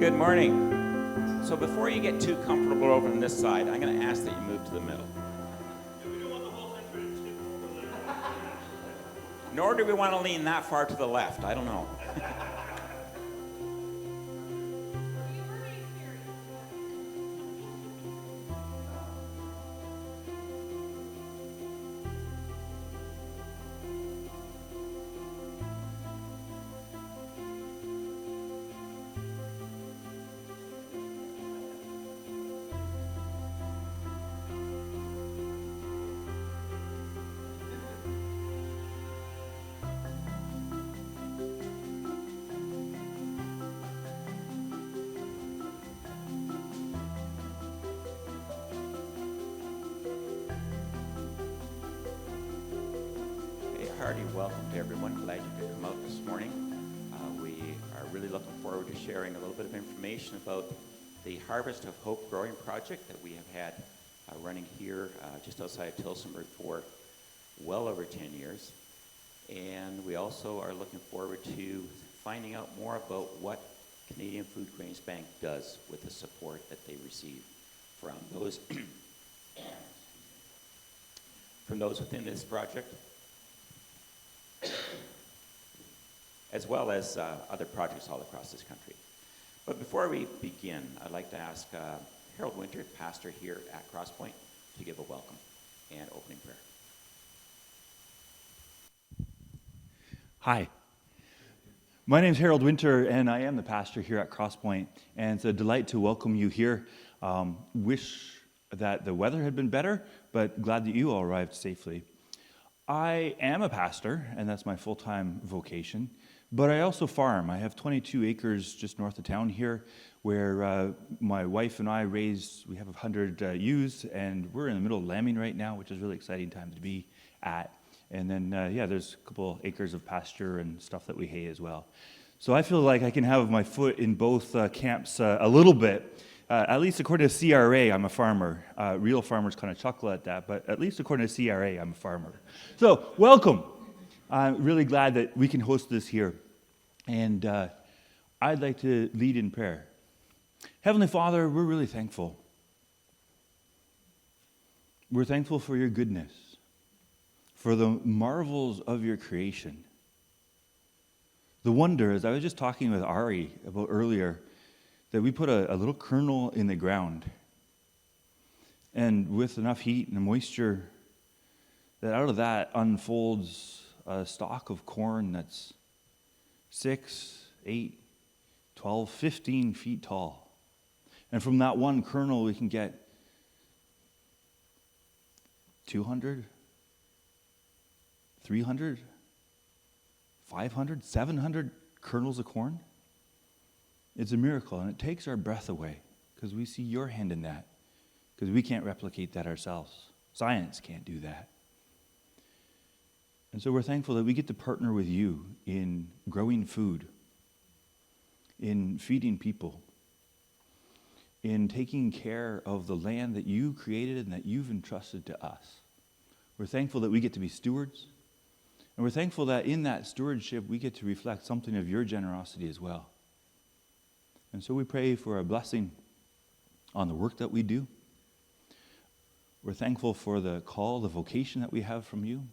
Good morning. So before you get too comfortable over on this side, I'm going to ask that you move to the middle. Nor do we want to lean that far to the left. I don't know. Hearty welcome to everyone. Glad you could come out this morning. We are really looking forward to sharing a little bit of information about the Harvest of Hope growing project that we have had running here just outside of Tillsonburg for well over 10 years. And we also are looking forward to finding out more about what Canadian Food Grains Bank does with the support that they receive from those within this project, as well as other projects all across this country. But before we begin, I'd like to ask Harold Winter, pastor here at Crosspoint, to give a welcome and opening prayer. Hi. My name is Harold Winter, and I am the pastor here at Crosspoint, and it's a delight to welcome you here. Wish that the weather had been better, but glad that you all arrived safely. I am a pastor, and that's my full-time vocation, but I also farm. I have 22 acres just north of town here where my wife and I we have 100 ewes, and we're in the middle of lambing right now, which is a really exciting time to be at. And then, there's a couple acres of pasture and stuff that we hay as well. So I feel like I can have my foot in both camps a little bit. At least according to CRA, I'm a farmer. Real farmers kind of chuckle at that, but at least according to CRA, I'm a farmer. So, welcome. I'm really glad that we can host this here. And I'd like to lead in prayer. Heavenly Father, we're really thankful. We're thankful for your goodness, for the marvels of your creation. The wonder, as I was just talking with Ari about earlier, that we put a little kernel in the ground, and with enough heat and moisture, that out of that unfolds a stalk of corn that's 6, 8, 12, 15 feet tall. And from that one kernel, we can get 200, 300, 500, 700 kernels of corn. It's a miracle, and it takes our breath away because we see your hand in that, because we can't replicate that ourselves. Science can't do that. And so we're thankful that we get to partner with you in growing food, in feeding people, in taking care of the land that you created and that you've entrusted to us. We're thankful that we get to be stewards, and we're thankful that in that stewardship we get to reflect something of your generosity as well. And so we pray for a blessing on the work that we do. We're thankful for the call, the vocation that we have from you.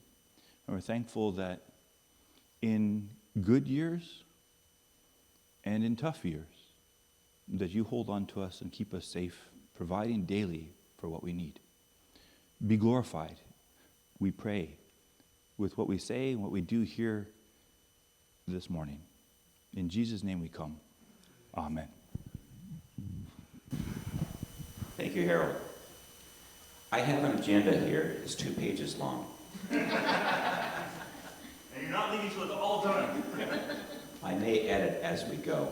And we're thankful that in good years and in tough years, that you hold on to us and keep us safe, providing daily for what we need. Be glorified, we pray, with what we say and what we do here this morning. In Jesus' name we come. Amen. Thank you, Harold. I have an agenda here. It's 2 pages long. And you're not leaving to it all done. I may edit as we go.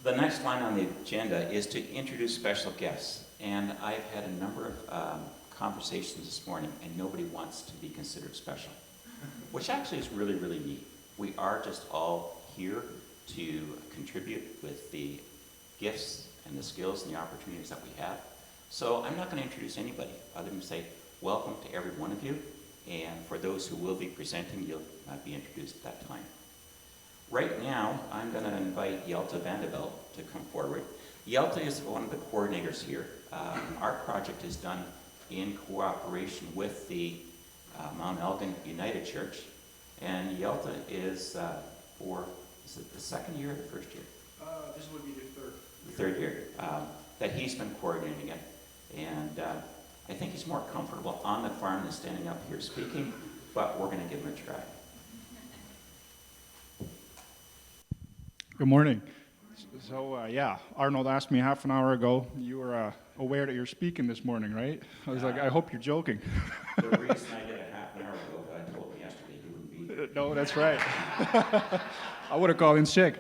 The next line on the agenda is to introduce special guests. And I've had a number of conversations this morning, and nobody wants to be considered special, which actually is really, really neat. We are just all here to contribute with the gifts and the skills and the opportunities that we have. So I'm not going to introduce anybody other than say welcome to every one of you, and for those who will be presenting, you'll be introduced at that time. right now, I'm going to invite Yelta Vanderbilt to come forward. Yelta is one of the coordinators here. Our project is done in cooperation with the Mount Elgin United Church, and Yelta is is it the second year or the first year? This would be the third. The third year that he's been coordinating it, and I think he's more comfortable on the farm than standing up here speaking, but we're going to give him a try. Good morning. So, yeah, Arnold asked me half an hour ago, you were aware that you're speaking this morning, right? I was like, I hope you're joking. The reason I did it half an hour ago, I told him yesterday he wouldn't be. No, that's right. I would have called in sick.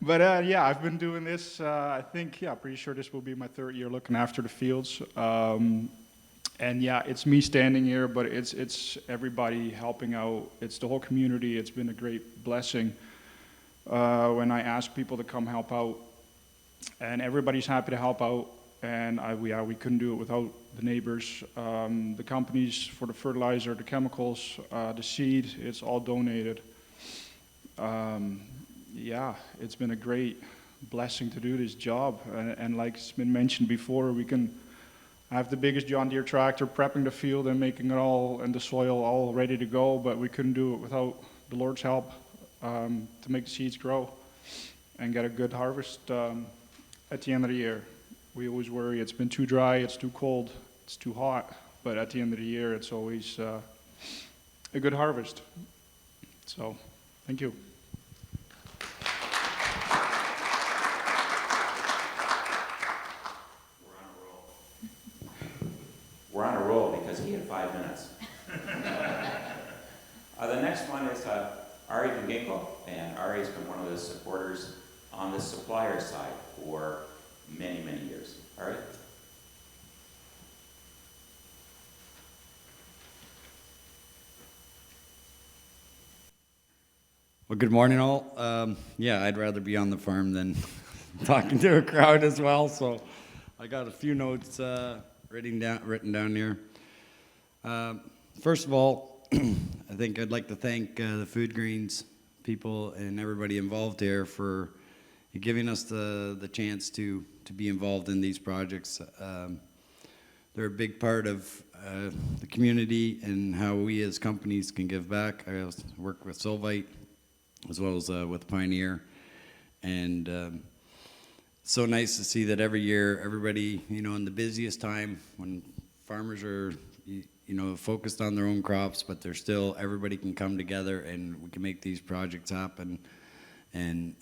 But yeah, I've been doing this, I think, pretty sure this will be my third year looking after the fields. And yeah, it's me standing here, but it's everybody helping out. It's the whole community. It's been a great blessing when I ask people to come help out. And everybody's happy to help out. And we couldn't do it without the neighbors. The companies for the fertilizer, the chemicals, the seed, it's all donated. Yeah, it's been a great blessing to do this job. And like it's been mentioned before, we can have the biggest John Deere tractor prepping the field and making it all and the soil all ready to go, but we couldn't do it without the Lord's help to make the seeds grow and get a good harvest at the end of the year. We always worry it's been too dry, it's too cold, it's too hot, but at the end of the year it's always a good harvest. So, thank you. We're on a roll because he had 5 minutes. The next one is Ari Ginko, and Ari's been one of the supporters on the supplier side for many, many years. Ari? Well, good morning, all. Yeah, I'd rather be on the farm than talking to a crowd as well, so I got a few notes written down here. First of all, I think I'd like to thank the Food Greens people and everybody involved here for giving us the chance to be involved in these projects. They're a big part of the community and how we as companies can give back. I also work with Solvite as well as with Pioneer, and so nice to see that every year everybody, in the busiest time when farmers are focused on their own crops, but they're still, everybody can come together and we can make these projects happen. And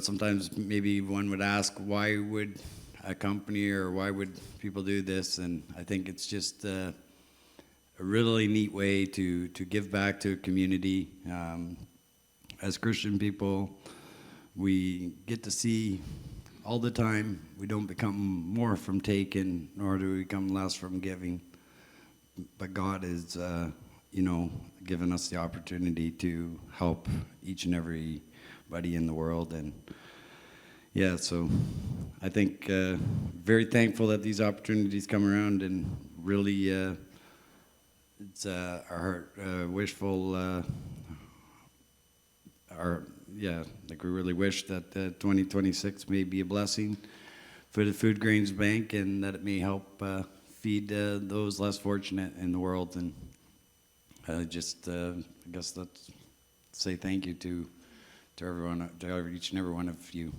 sometimes maybe one would ask, why would a company or why would people do this? And I think it's just a really neat way to give back to a community. As Christian people, we get to see all the time, we don't become more from taking, nor do we become less from giving. But God is, given us the opportunity to help each and everybody in the world. And yeah, so I think very thankful that these opportunities come around, and really it's our wishful, we really wish that 2026 may be a blessing for the Food Grains Bank, and that it may help feed those less fortunate in the world. And I guess let's say thank you to everyone, to each and every one of you.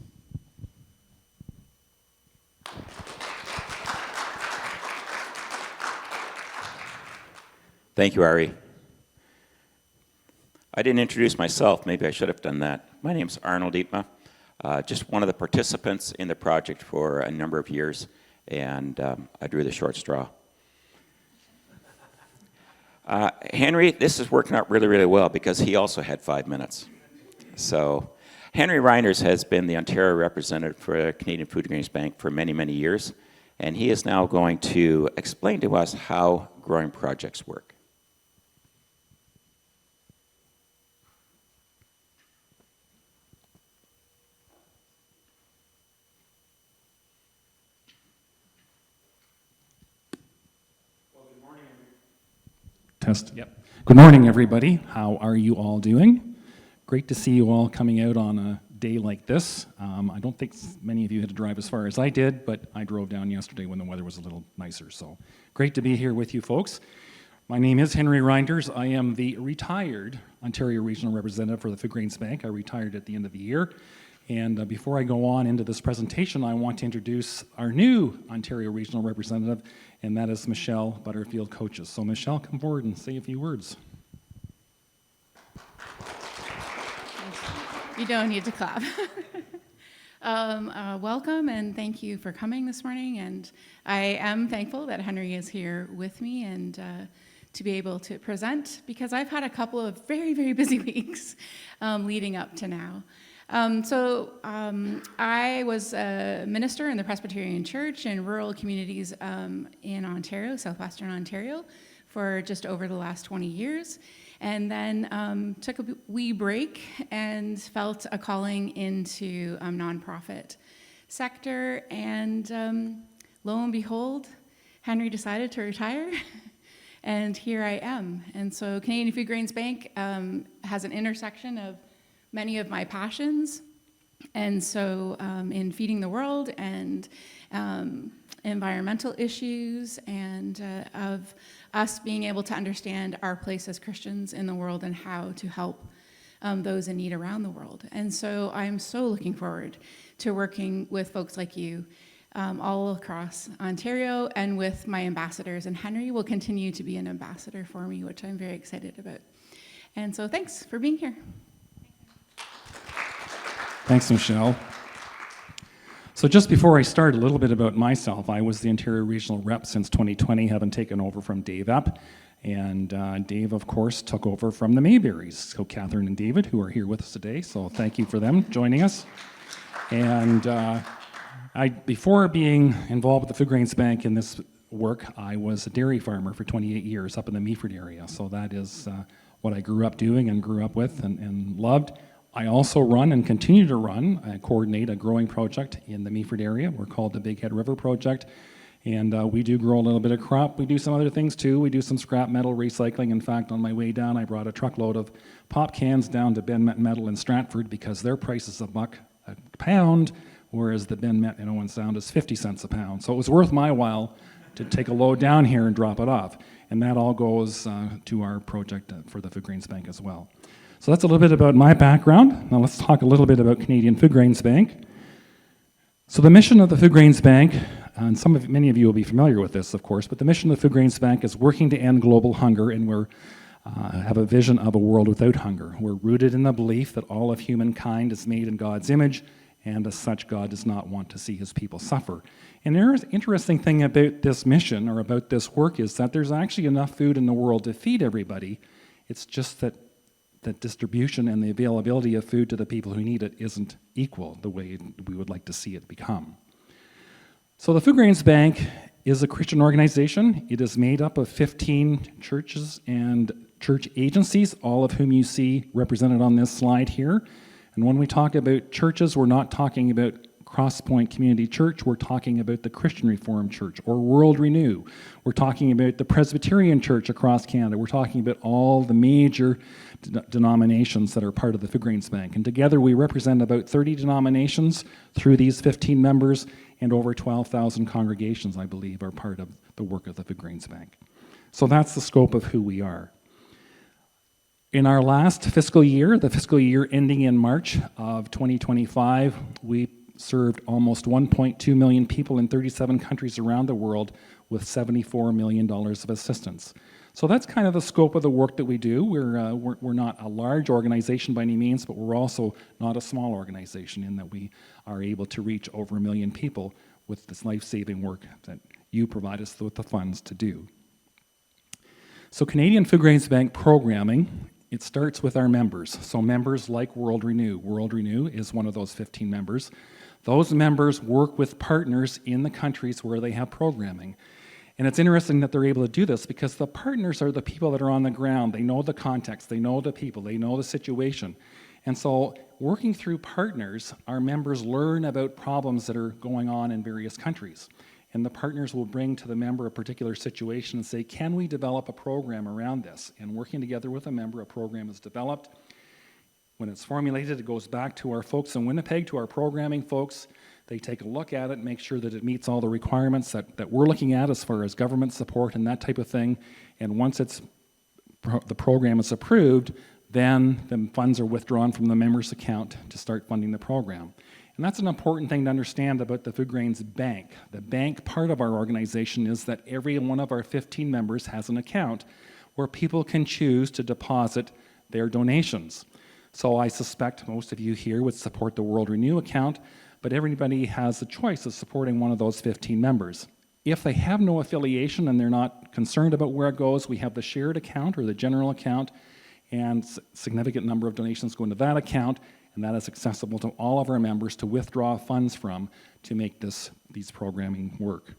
Thank you, Ari. I didn't introduce myself. Maybe I should have done that. My name's Arnold Dietma, just one of the participants in the project for a number of years, and I drew the short straw. Henry, this is working out really, really well because he also had 5 minutes. So Henry Reiners has been the Ontario representative for Canadian Food Grains Bank for many, many years, and he is now going to explain to us how growing projects work. Test. Yep. Good morning, everybody. How are you all doing? Great to see you all coming out on a day like this. I don't think many of you had to drive as far as I did, but I drove down yesterday when the weather was a little nicer, so great to be here with you folks. My name is Henry Reinders. I am the retired Ontario Regional Representative for the Food Grains Bank. I retired at the end of the year. And before I go on into this presentation, I want to introduce our new Ontario Regional Representative, and that is Michelle Butterfield-Coaches. So Michelle, come forward and say a few words. You don't need to clap. Welcome and thank you for coming this morning. And I am thankful that Henry is here with me and to be able to present, because I've had a couple of very, very busy weeks leading up to now. I was a minister in the Presbyterian Church in rural communities in Ontario, southwestern Ontario, for just over the last 20 years. And then took a wee break and felt a calling into nonprofit sector. And lo and behold, Henry decided to retire, and here I am. And so Canadian Food Grains Bank has an intersection of many of my passions. And so in feeding the world and environmental issues and of us being able to understand our place as Christians in the world and how to help those in need around the world. And so I'm so looking forward to working with folks like you all across Ontario and with my ambassadors. And Henry will continue to be an ambassador for me, which I'm very excited about. And so thanks for being here. Thanks, Michelle. So just before I start, a little bit about myself. I was the Ontario Regional Rep since 2020, having taken over from Dave Epp. And Dave, of course, took over from the Mayberries. So Catherine and David, who are here with us today, so thank you for them joining us. And before being involved with the Food Grains Bank in this work, I was a dairy farmer for 28 years up in the Meaford area. So that is what I grew up doing and grew up with and loved. I also run and continue to run, coordinate a growing project in the Meaford area. We're called the Big Head River Project, and we do grow a little bit of crop. We do some other things too. We do some scrap metal recycling. In fact, on my way down, I brought a truckload of pop cans down to Ben Met Metal in Stratford because their price is $1 a pound, whereas the Ben Met in Owen Sound is 50 cents a pound. So it was worth my while to take a load down here and drop it off. And that all goes to our project for the Food Grains Bank as well. So that's a little bit about my background. Now let's talk a little bit about Canadian Food Grains Bank. So the mission of the Food Grains Bank, and many of you will be familiar with this, of course, but the mission of the Food Grains Bank is working to end global hunger, and we have a vision of a world without hunger. We're rooted in the belief that all of humankind is made in God's image, and as such, God does not want to see his people suffer. And the interesting thing about this mission, or about this work, is that there's actually enough food in the world to feed everybody. It's just that distribution and the availability of food to the people who need it isn't equal the way we would like to see it become. So the Food Grains Bank is a Christian organization. It is made up of 15 churches and church agencies, all of whom you see represented on this slide here. And when we talk about churches, we're not talking about Crosspoint Community Church, we're talking about the Christian Reformed Church or World Renew. We're talking about the Presbyterian Church across Canada. We're talking about all the major denominations that are part of the Food Grains Bank. And together we represent about 30 denominations through these 15 members, and over 12,000 congregations, I believe, are part of the work of the Food Grains Bank. So that's the scope of who we are. In our last fiscal year, the fiscal year ending in March of 2025, we served almost 1.2 million people in 37 countries around the world with $74 million of assistance. So that's kind of the scope of the work that we do. We're not a large organization by any means, but we're also not a small organization in that we are able to reach over 1 million people with this life-saving work that you provide us with the funds to do. So Canadian Food Grains Bank programming, it starts with our members. So members like World Renew. World Renew is one of those 15 members. Those members work with partners in the countries where they have programming. And it's interesting that they're able to do this because the partners are the people that are on the ground. They know the context, they know the people, they know the situation. And so working through partners, our members learn about problems that are going on in various countries. and the partners will bring to the member a particular situation and say, can we develop a program around this? And working together with a member, a program is developed. When it's formulated, it goes back to our folks in Winnipeg, to our programming folks. They take a look at it, make sure that it meets all the requirements that we're looking at as far as government support and that type of thing. And once the program is approved, then the funds are withdrawn from the member's account to start funding the program. And that's an important thing to understand about the Food Grains Bank. The bank part of our organization is that every one of our 15 members has an account where people can choose to deposit their donations. So I suspect most of you here would support the World Renew account, but everybody has the choice of supporting one of those 15 members. If they have no affiliation and they're not concerned about where it goes, we have the shared account or the general account, and significant number of donations go into that account, and that is accessible to all of our members to withdraw funds from to make these programming work.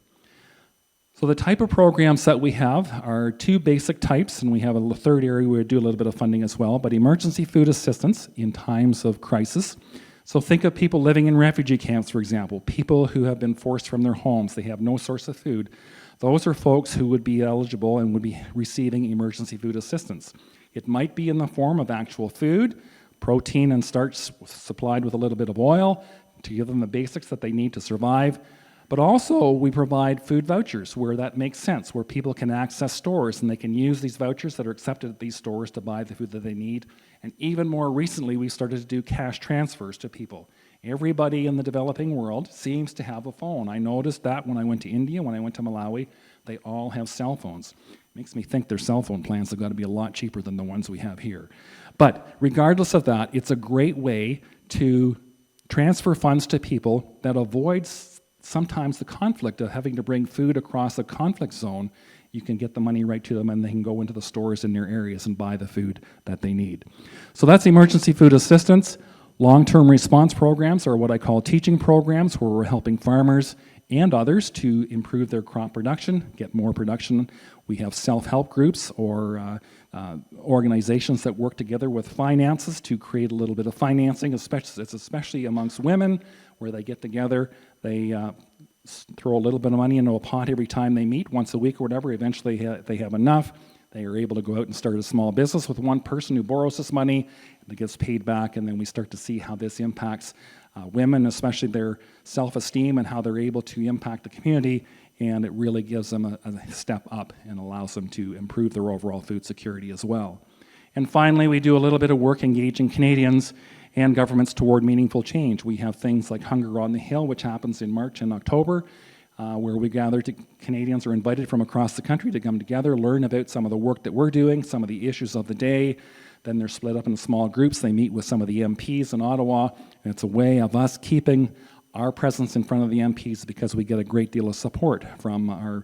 So the type of programs that we have are two basic types, and we have a third area where we do a little bit of funding as well, but emergency food assistance in times of crisis. So think of people living in refugee camps, for example, people who have been forced from their homes, they have no source of food. Those are folks who would be eligible and would be receiving emergency food assistance. It might be in the form of actual food, protein and starch supplied with a little bit of oil to give them the basics that they need to survive. But also we provide food vouchers where that makes sense, where people can access stores and they can use these vouchers that are accepted at these stores to buy the food that they need. And even more recently, we started to do cash transfers to people. Everybody in the developing world seems to have a phone. I noticed that when I went to India, when I went to Malawi, they all have cell phones. Makes me think their cell phone plans have got to be a lot cheaper than the ones we have here. But regardless of that, it's a great way to transfer funds to people that avoids sometimes the conflict of having to bring food across a conflict zone. You can get the money right to them and they can go into the stores in their areas and buy the food that they need. So that's emergency food assistance. Long-term response programs are what I call teaching programs, where we're helping farmers and others to improve their crop production, get more production. We have self-help groups or organizations that work together with finances to create a little bit of financing, especially amongst women, where they get together, they throw a little bit of money into a pot every time they meet, once a week or whatever. Eventually they have enough. They are able to go out and start a small business with one person who borrows this money that gets paid back, and then we start to see how this impacts women, especially their self-esteem and how they're able to impact the community, and it really gives them a step up and allows them to improve their overall food security as well. And finally, we do a little bit of work engaging Canadians and governments toward meaningful change. We have things like Hunger on the Hill, which happens in March and October, where we gather Canadians are invited from across the country to come together, learn about some of the work that we're doing, some of the issues of the day. Then they're split up in small groups. They meet with some of the MPs in Ottawa, and it's a way of us keeping our presence in front of the MPs because we get a great deal of support from our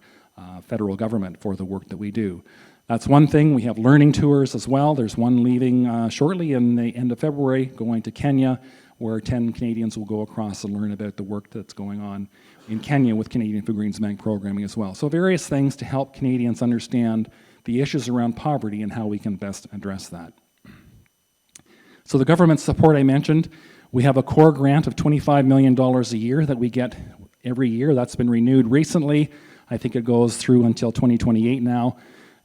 federal government for the work that we do. That's one thing. We have learning tours as well. There's one leaving shortly in the end of February, going to Kenya, where 10 Canadians will go across and learn about the work that's going on in Kenya with Canadian Food Grains Bank programming as well. So various things to help Canadians understand the issues around poverty and how we can best address that. So the government support I mentioned, we have a core grant of $25 million a year that we get every year. That's been renewed recently. I think it goes through until 2028 now.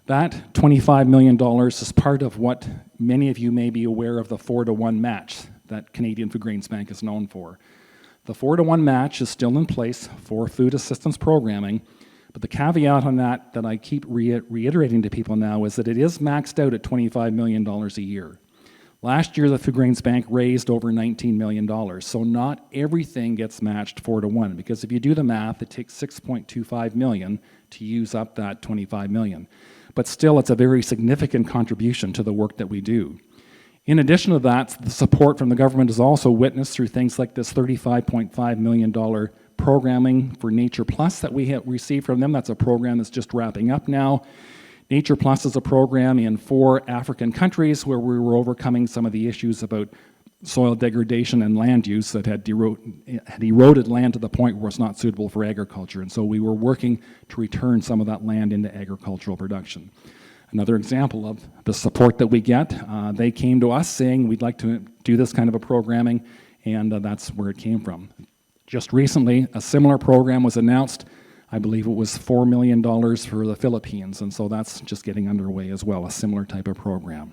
That $25 million is part of what many of you may be aware of, the 4-to-1 match that Canadian Food Grains Bank is known for. The 4-to-1 match is still in place for food assistance programming, but the caveat on that I keep reiterating to people now is that it is maxed out at $25 million a year. Last year, the Food Grains Bank raised over $19 million, so not everything gets matched 4-to-1, because if you do the math, it takes $6.25 million to use up that $25 million. But still, it's a very significant contribution to the work that we do. In addition to that, the support from the government is also witnessed through things like this $35.5 million programming for Nature Plus that we have received from them. That's a program that's just wrapping up now. Nature Plus is a program in 4 African countries where we were overcoming some of the issues about soil degradation and land use that had eroded land to the point where it's not suitable for agriculture. And so we were working to return some of that land into agricultural production. Another example of the support that we get, they came to us saying we'd like to do this kind of a programming, and that's where it came from. Just recently, a similar program was announced I believe it was $4 million for the Philippines, and so that's just getting underway as well, a similar type of program.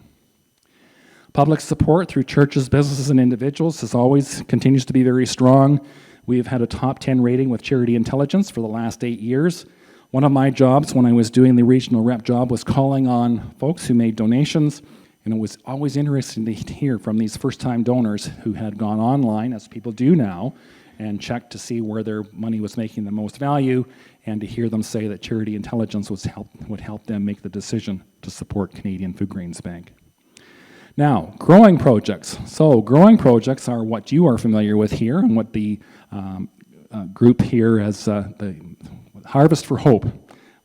Public support through churches, businesses, and individuals as always continues to be very strong. We have had a top 10 rating with Charity Intelligence for the last 8 years. One of my jobs when I was doing the regional rep job was calling on folks who made donations, and it was always interesting to hear from these first-time donors who had gone online, as people do now, and checked to see where their money was making the most value, and to hear them say that Charity Intelligence would help them make the decision to support Canadian Food Grains Bank. Now, growing projects. So growing projects are what you are familiar with here, and what the group here has the Harvest for Hope.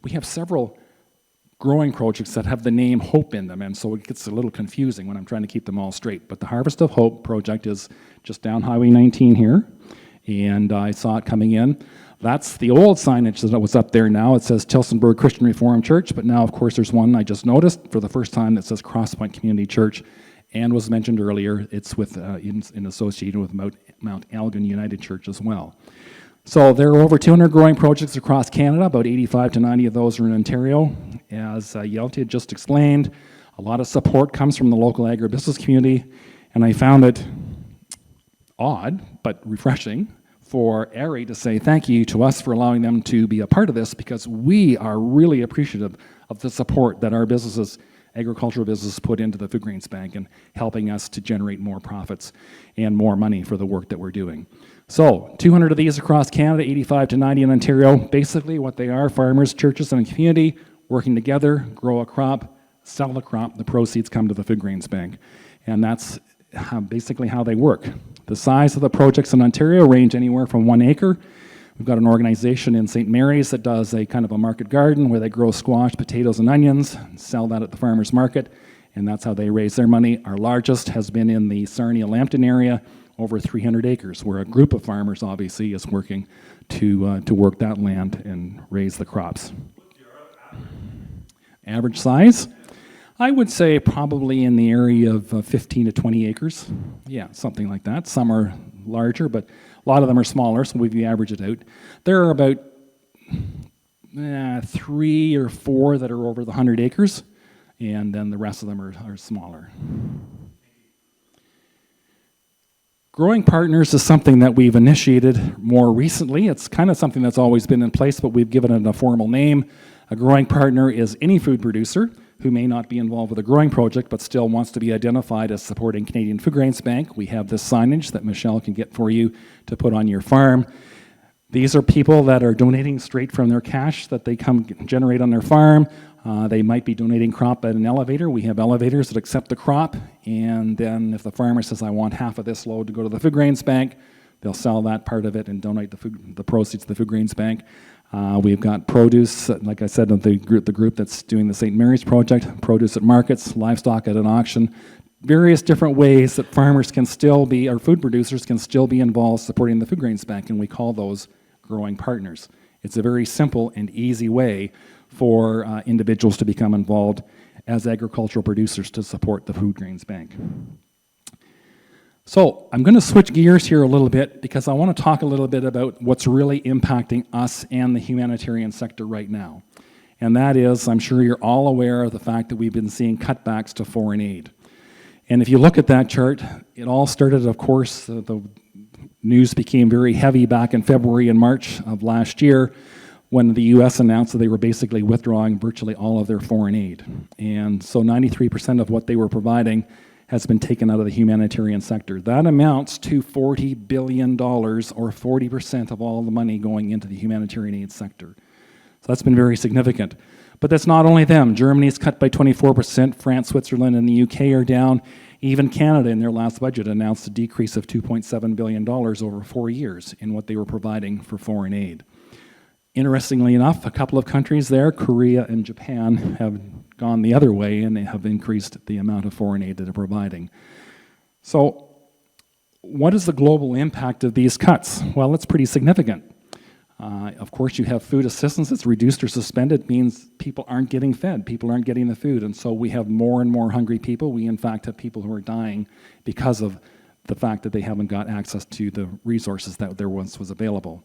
We have several growing projects that have the name Hope in them, and so it gets a little confusing when I'm trying to keep them all straight. But the Harvest of Hope project is just down Highway 19 here, and I saw it coming in. That's the old signage that was up there now. It says Tillsonburg Christian Reformed Church, but now, of course, there's one I just noticed for the first time that says Crosspoint Community Church, and was mentioned earlier, it's with in association with Mount Elgin United Church as well. So there are over 200 growing projects across Canada. About 85 to 90 of those are in Ontario. As Yelty had just explained, a lot of support comes from the local agribusiness community, and I found it odd but refreshing for ARI to say thank you to us for allowing them to be a part of this, because we are really appreciative of the support that our businesses, agricultural businesses, put into the Food Grains Bank and helping us to generate more profits and more money for the work that we're doing. So 200 of these across Canada, 85 to 90 in Ontario. Basically what they are, farmers, churches, and a community working together, grow a crop, sell the crop, the proceeds come to the Food Grains Bank. And that's basically how they work. The size of the projects in Ontario range anywhere from 1 acre. We've got an organization in St. Mary's that does a kind of a market garden where they grow squash, potatoes, and onions, and sell that at the farmer's market, and that's how they raise their money. Our largest has been in the Sarnia-Lambton area, over 300 acres, where a group of farmers obviously is working to work that land and raise the crops. Average size? I would say probably in the area of 15 to 20 acres. Yeah, something like that. Some are larger, but a lot of them are smaller, so if you average it out. There are about 3 or 4 that are over the 100 acres, and then the rest of them are smaller. Growing Partners is something that we've initiated more recently. It's kind of something that's always been in place, but we've given it a formal name. A growing partner is any food producer who may not be involved with a growing project but still wants to be identified as supporting Canadian Food Grains Bank. We have this signage that Michelle can get for you to put on your farm. These are people that are donating straight from their cash that they come generate on their farm. They might be donating crop at an elevator. We have elevators that accept the crop, and then if the farmer says, I want half of this load to go to the Food Grains Bank, they'll sell that part of it and donate the proceeds to the Food Grains Bank. We've got produce, like I said, the group that's doing the St. Mary's project, produce at markets, livestock at an auction, various different ways that farmers can still be, or food producers can still be involved supporting the Food Grains Bank, and we call those growing partners. It's a very simple and easy way for individuals to become involved as agricultural producers to support the Food Grains Bank. So I'm going to switch gears here a little bit because I want to talk a little bit about what's really impacting us and the humanitarian sector right now. And that is, I'm sure you're all aware of the fact that we've been seeing cutbacks to foreign aid. And if you look at that chart, it all started, of course, the news became very heavy back in February and March of last year when the U.S. announced that they were basically withdrawing virtually all of their foreign aid. And so 93% of what they were providing has been taken out of the humanitarian sector. That amounts to $40 billion, or 40% of all the money going into the humanitarian aid sector. So that's been very significant. But that's not only them. Germany's cut by 24%, France, Switzerland, and the UK are down. Even Canada, in their last budget, announced a decrease of $2.7 billion over 4 years in what they were providing for foreign aid. Interestingly enough, a couple of countries there, Korea and Japan, have gone the other way, and they have increased the amount of foreign aid that they're providing. So what is the global impact of these cuts? Well, it's pretty significant. Of course, you have food assistance that's reduced or suspended, means people aren't getting fed, people aren't getting the food, and so we have more and more hungry people. We, in fact, have people who are dying because of the fact that they haven't got access to the resources that there once was available.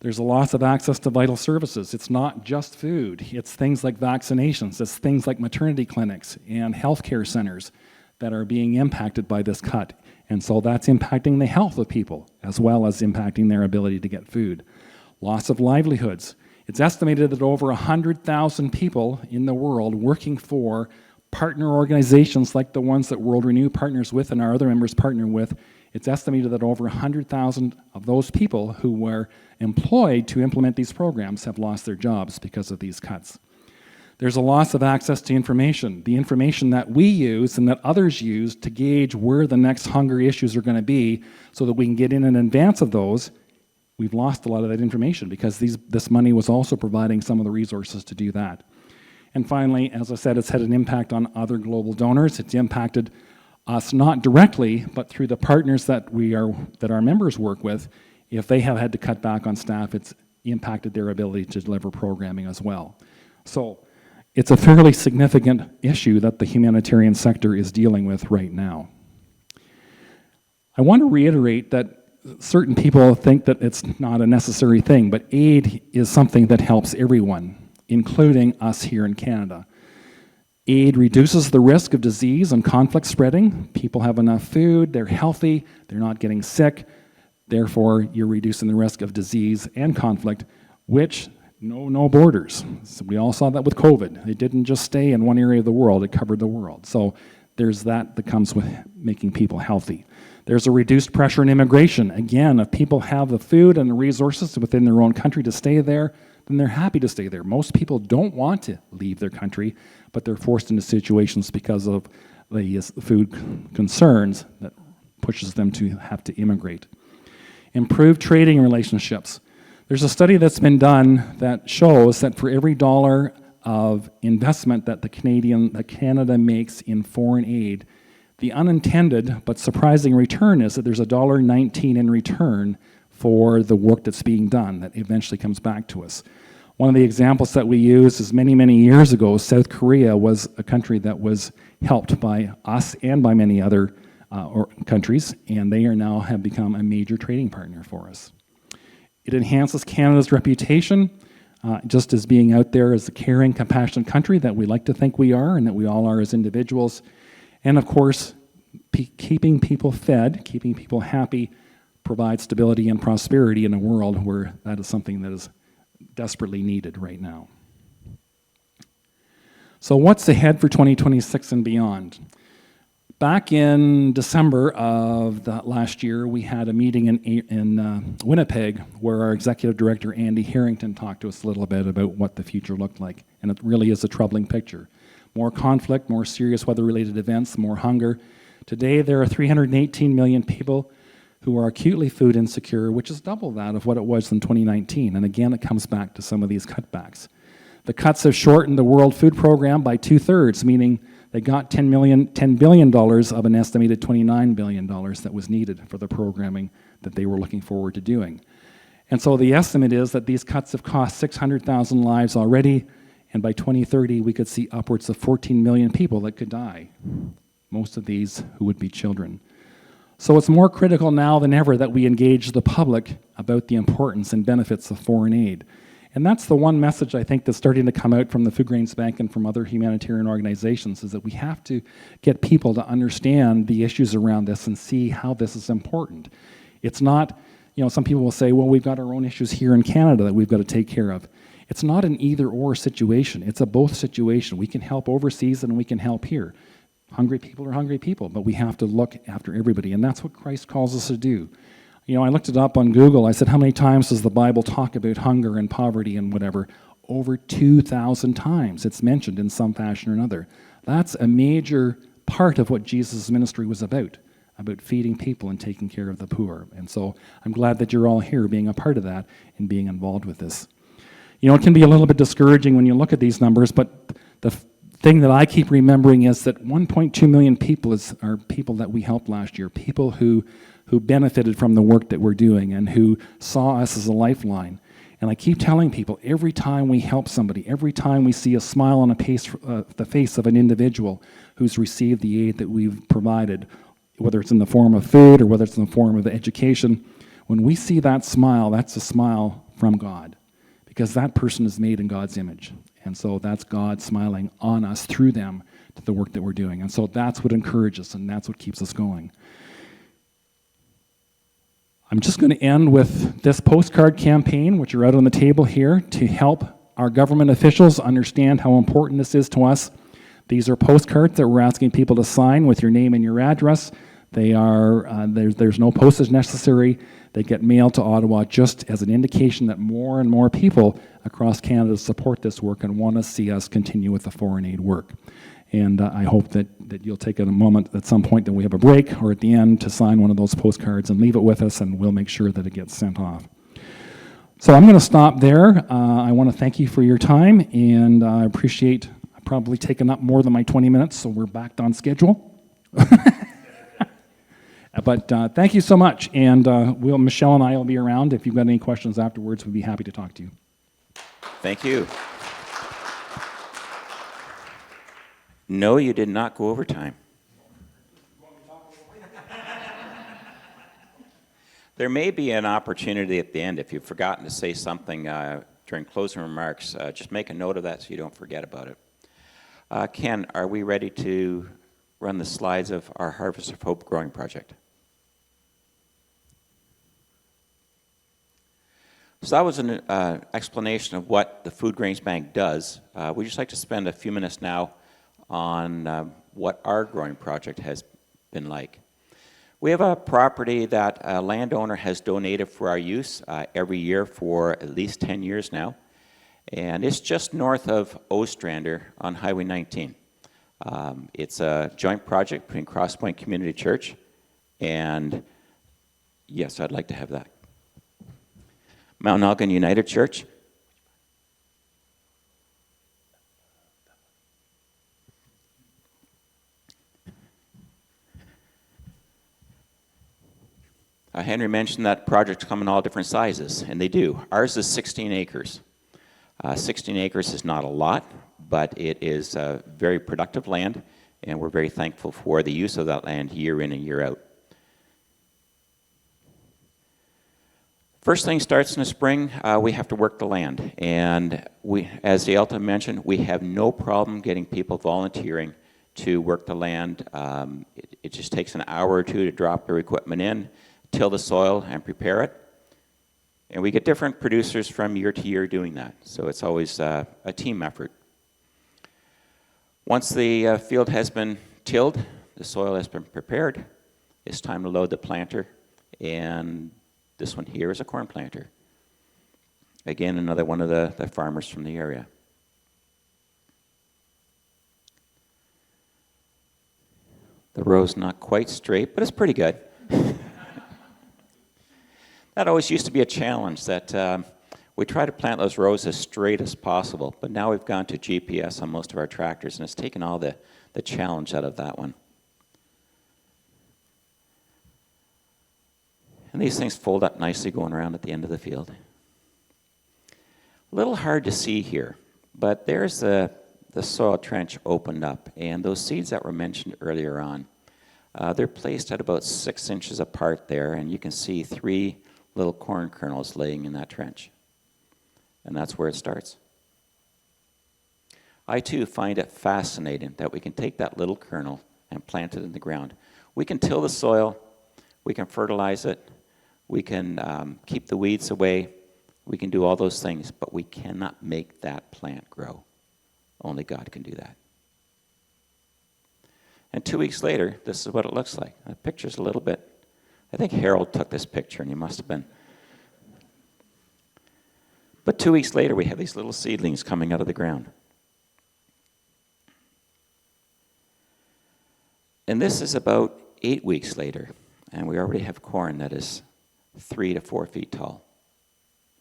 There's a loss of access to vital services. It's not just food. It's things like vaccinations. It's things like maternity clinics and healthcare centers that are being impacted by this cut. And so that's impacting the health of people as well as impacting their ability to get food. Loss of livelihoods. It's estimated that over 100,000 people in the world working for partner organizations like the ones that World Renew partners with and our other members partner with, it's estimated that over 100,000 of those people who were employed to implement these programs have lost their jobs because of these cuts. There's a loss of access to information, the information that we use and that others use to gauge where the next hunger issues are going to be so that we can get in advance of those. We've lost a lot of that information because this money was also providing some of the resources to do that. And finally, as I said, it's had an impact on other global donors. It's impacted us not directly, but through the partners that our members work with. If they have had to cut back on staff, it's impacted their ability to deliver programming as well. So it's a fairly significant issue that the humanitarian sector is dealing with right now. I want to reiterate that certain people think that it's not a necessary thing, but aid is something that helps everyone, including us here in Canada. Aid reduces the risk of disease and conflict spreading. People have enough food, they're healthy, they're not getting sick. Therefore, you're reducing the risk of disease and conflict, which no borders. So we all saw that with COVID. It didn't just stay in one area of the world, it covered the world. So there's that comes with making people healthy. There's a reduced pressure in immigration. Again, if people have the food and the resources within their own country to stay there, then they're happy to stay there. Most people don't want to leave their country, but they're forced into situations because of the food concerns that pushes them to have to immigrate. Improved trading relationships. There's a study that's been done that shows that for every dollar of investment that Canada makes in foreign aid, the unintended but surprising return is that there's $1.19 in return for the work that's being done that eventually comes back to us. One of the examples that we use is many years ago, South Korea was a country that was helped by us and by many other countries, and they now have become a major trading partner for us. It enhances Canada's reputation, just as being out there as a caring, compassionate country that we like to think we are and that we all are as individuals. And of course, keeping people fed, keeping people happy, provides stability and prosperity in a world where that is something that is desperately needed right now. So what's ahead for 2026 and beyond? Back in December of last year, we had a meeting in Winnipeg where our executive director, Andy Harrington, talked to us a little bit about what the future looked like. And it really is a troubling picture. More conflict, more serious weather-related events, more hunger. Today, there are 318 million people who are acutely food insecure, which is double that of what it was in 2019. And again, it comes back to some of these cutbacks. The cuts have shortened the World Food Program by 2/3, meaning they got $10 billion of an estimated $29 billion that was needed for the programming that they were looking forward to doing. And so the estimate is that these cuts have cost 600,000 lives already, and by 2030 we could see upwards of 14 million people that could die, most of these who would be children. So it's more critical now than ever that we engage the public about the importance and benefits of foreign aid. And that's the one message I think that's starting to come out from the Food Grains Bank and from other humanitarian organizations, is that we have to get people to understand the issues around this and see how this is important. It's not, some people will say, well, we've got our own issues here in Canada that we've got to take care of. It's not an either-or situation. It's a both situation. We can help overseas and we can help here. Hungry people are hungry people, but we have to look after everybody, and that's what Christ calls us to do. I looked it up on Google. I said, how many times does the Bible talk about hunger and poverty and whatever? Over 2,000 times it's mentioned in some fashion or another. That's a major part of what Jesus' ministry was about feeding people and taking care of the poor. And so I'm glad that you're all here being a part of that and being involved with this. It can be a little bit discouraging when you look at these numbers, but the thing that I keep remembering is that 1.2 million people are people that we helped last year, people who benefited from the work that we're doing and who saw us as a lifeline. And I keep telling people, every time we help somebody, every time we see a smile on the face of an individual who's received the aid that we've provided, whether it's in the form of food or whether it's in the form of education, when we see that smile, that's a smile from God, because that person is made in God's image. And so that's God smiling on us through them to the work that we're doing. And so that's what encourages and that's what keeps us going. I'm just going to end with this postcard campaign, which are out on the table here, to help our government officials understand how important this is to us. These are postcards that we're asking people to sign with your name and your address. They are, there's no postage necessary. They get mailed to Ottawa just as an indication that more and more people across Canada support this work and want to see us continue with the foreign aid work. And I hope that you'll take a moment at some point that we have a break or at the end to sign one of those postcards and leave it with us, and we'll make sure that it gets sent off. So I'm going to stop there. I want to thank you for your time, and I appreciate I've probably taken up more than my 20 minutes, so we're back on schedule. But thank you so much, and Michelle and I will be around. If you've got any questions afterwards, we'd be happy to talk to you. Thank you. No, you did not go over time. There may be an opportunity at the end. If you've forgotten to say something during closing remarks, just make a note of that so you don't forget about it. Ken, are we ready to run the slides of our Harvest of Hope growing project? So that was an explanation of what the Food Grains Bank does. We'd just like to spend a few minutes now on what our growing project has been like. We have a property that a landowner has donated for our use every year for at least 10 years now, and it's just north of Ostrander on Highway 19. It's a joint project between Crosspoint Community Church and, yes, I'd like to have that, Mount Elgin United Church. Henry mentioned that projects come in all different sizes, and they do. Ours is 16 acres. 16 acres is not a lot, but it is very productive land, and we're very thankful for the use of that land year in and year out. First thing starts in the spring, we have to work the land, and we, as Dalton mentioned, we have no problem getting people volunteering to work the land. It just takes an hour or two to drop their equipment in, till the soil, and prepare it. And we get different producers from year to year doing that, so it's always a team effort. Once the field has been tilled, the soil has been prepared, it's time to load the planter, and this one here is a corn planter. Again, another one of the farmers from the area. The row's not quite straight, but it's pretty good. That always used to be a challenge, that we try to plant those rows as straight as possible, but now we've gone to GPS on most of our tractors, and it's taken all the challenge out of that one. And these things fold up nicely going around at the end of the field. A little hard to see here, but there's the soil trench opened up, and those seeds that were mentioned earlier on, they're placed at about 6 inches apart there, and you can see 3 little corn kernels laying in that trench. And that's where it starts. I too find it fascinating that we can take that little kernel and plant it in the ground. We can till the soil, we can fertilize it, we can keep the weeds away, we can do all those things, but we cannot make that plant grow. Only God can do that. And 2 weeks later, this is what it looks like. The picture's a little bit, I think Harold took this picture, and he must have been. But 2 weeks later, we have these little seedlings coming out of the ground. And this is about 8 weeks later, and we already have corn that is 3 to 4 feet tall.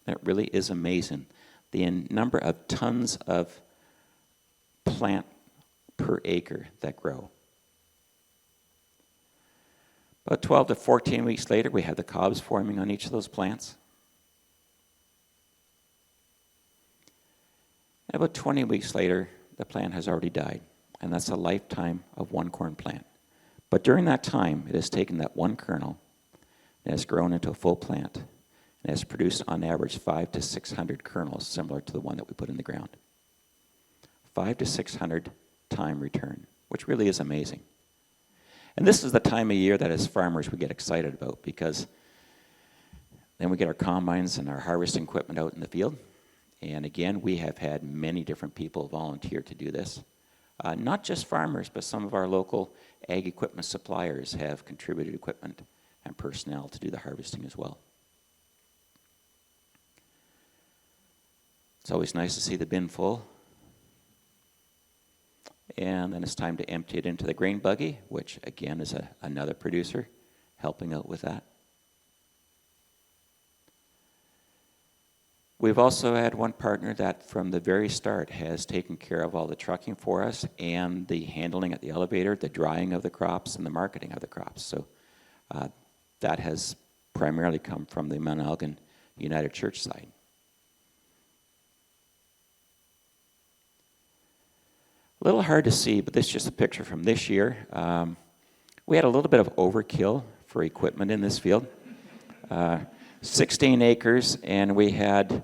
It really is amazing, the number of tons of plant per acre that grow. About 12 to 14 weeks later, we have the cobs forming on each of those plants. And about 20 weeks later, the plant has already died, and that's a lifetime of one corn plant. But during that time, it has taken that one kernel and has grown into a full plant. and has produced on average 500 to 600 kernels, similar to the one that we put in the ground. 500 to 600 time return, which really is amazing. And this is the time of year that as farmers we get excited about, because then we get our combines and our harvesting equipment out in the field. And again, we have had many different people volunteer to do this. Not just farmers, but some of our local ag equipment suppliers have contributed equipment and personnel to do the harvesting as well. It's always nice to see the bin full. And then it's time to empty it into the grain buggy, which again is another producer helping out with that. We've also had one partner that from the very start has taken care of all the trucking for us and the handling at the elevator, the drying of the crops, and the marketing of the crops. So that has primarily come from the Mount Elgin United Church side. A little hard to see, but this is just a picture from this year. We had a little bit of overkill for equipment in this field. 16 acres, and we had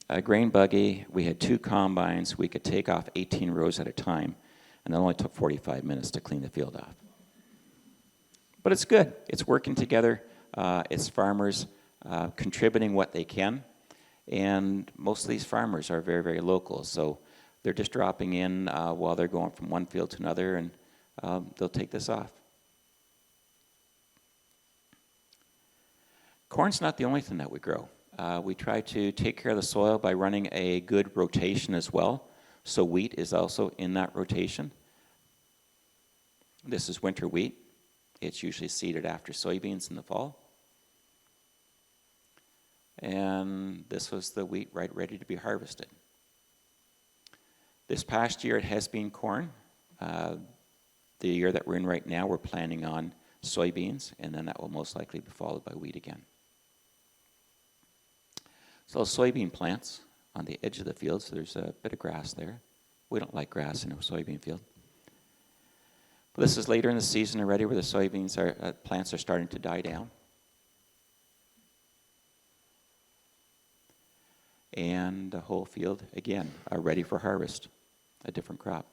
a grain buggy, we had 2 combines, we could take off 18 rows at a time, and it only took 45 minutes to clean the field off. But it's good. It's working together. It's farmers contributing what they can, and most of these farmers are very, very local, so they're just dropping in while they're going from one field to another, and they'll take this off. Corn's not the only thing that we grow. We try to take care of the soil by running a good rotation as well. So wheat is also in that rotation. This is winter wheat. It's usually seeded after soybeans in the fall. And this was the wheat right ready to be harvested. This past year it has been corn. The year that we're in right now, we're planning on soybeans, and then that will most likely be followed by wheat again. So soybean plants on the edge of the field, so there's a bit of grass there. We don't like grass in a soybean field. But this is later in the season already where the soybeans plants are starting to die down. And the whole field, again, are ready for harvest, a different crop.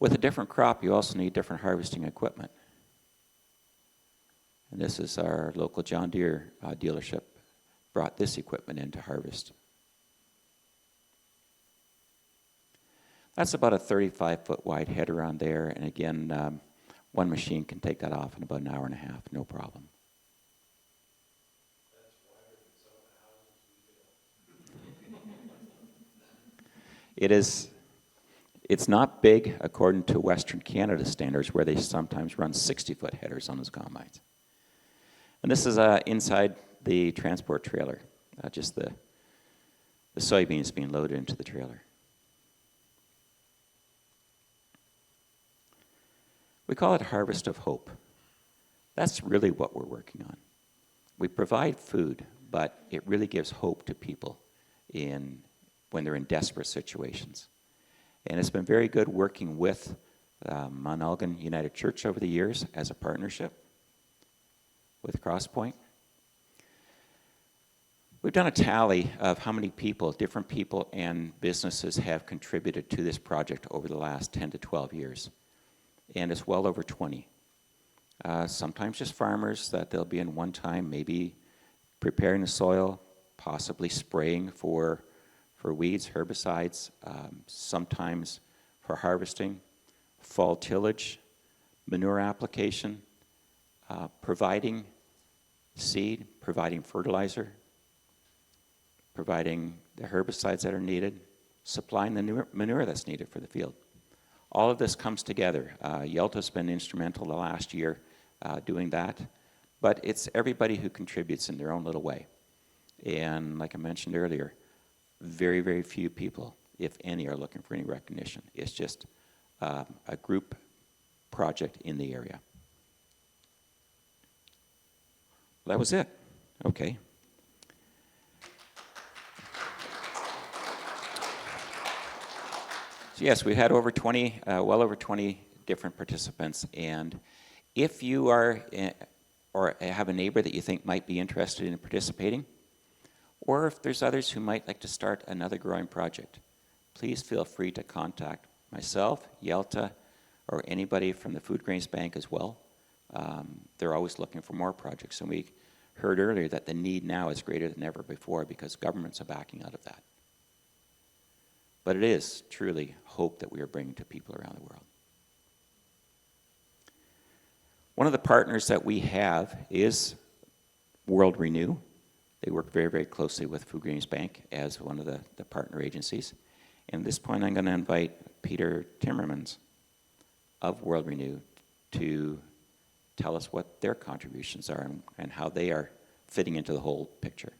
With a different crop, you also need different harvesting equipment. And this is our local John Deere dealership brought this equipment in to harvest. That's about a 35-foot wide header on there, and again, one machine can take that off in about an hour and a half, no problem. It's not big according to Western Canada standards, where they sometimes run 60-foot headers on those combines. And this is inside the transport trailer, just the soybeans being loaded into the trailer. We call it Harvest of Hope. That's really what we're working on. We provide food, but it really gives hope to people when they're in desperate situations. And it's been very good working with Mount Elgin United Church over the years as a partnership with Crosspoint. We've done a tally of how many people, different people and businesses have contributed to this project over the last 10 to 12 years. And it's well over 20. Sometimes just farmers that they'll be in one time, maybe preparing the soil, possibly spraying for weeds, herbicides, sometimes for harvesting, fall tillage, manure application, providing seed, providing fertilizer, providing the herbicides that are needed, supplying the manure that's needed for the field. All of this comes together. Yelta's been instrumental the last year doing that, but it's everybody who contributes in their own little way. And like I mentioned earlier, very, very few people, if any, are looking for any recognition. It's just a group project in the area. That was it. Okay. So yes, we've had over 20, well over 20 different participants, and if you are or have a neighbor that you think might be interested in participating, or if there's others who might like to start another growing project, please feel free to contact myself, Yelta, or anybody from the Food Grains Bank as well. They're always looking for more projects, and we heard earlier that the need now is greater than ever before because governments are backing out of that. But it is truly hope that we are bringing to people around the world. One of the partners that we have is World Renew. They work very, very closely with Food Grains Bank as one of the partner agencies. And at this point, I'm going to invite Peter Timmermans of World Renew to tell us what their contributions are and how they are fitting into the whole picture.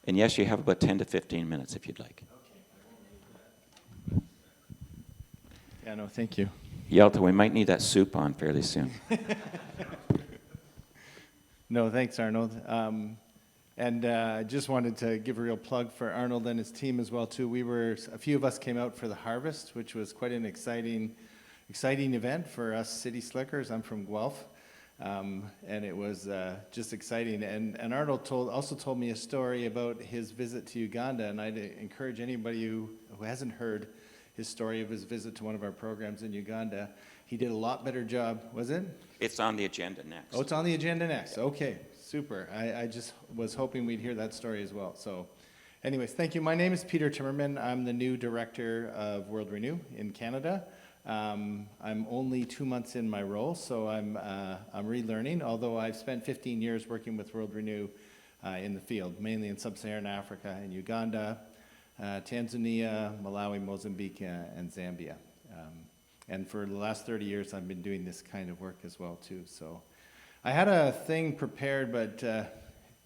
And yes, you have about 10 to 15 minutes if you'd like. Yeah, no, thank you. Yelta, we might need that soup on fairly soon. No, thanks, Arnold. And I just wanted to give a real plug for Arnold and his team as well, too. A few of us came out for the harvest, which was quite an exciting event for us city slickers. I'm from Guelph, and it was just exciting. And Arnold also told me a story about his visit to Uganda, and I'd encourage anybody who hasn't heard his story of his visit to one of our programs in Uganda. He did a lot better job, was it? It's on the agenda next. Oh, it's on the agenda next. Okay, super. I just was hoping we'd hear that story as well. So anyways, thank you. My name is Peter Timmerman. I'm the new director of World Renew in Canada. I'm only 2 months in my role, so I'm relearning, although I've spent 15 years working with World Renew in the field, mainly in sub-Saharan Africa, in Uganda, Tanzania, Malawi, Mozambique, and Zambia. And for the last 30 years, I've been doing this kind of work as well, too. So I had a thing prepared, but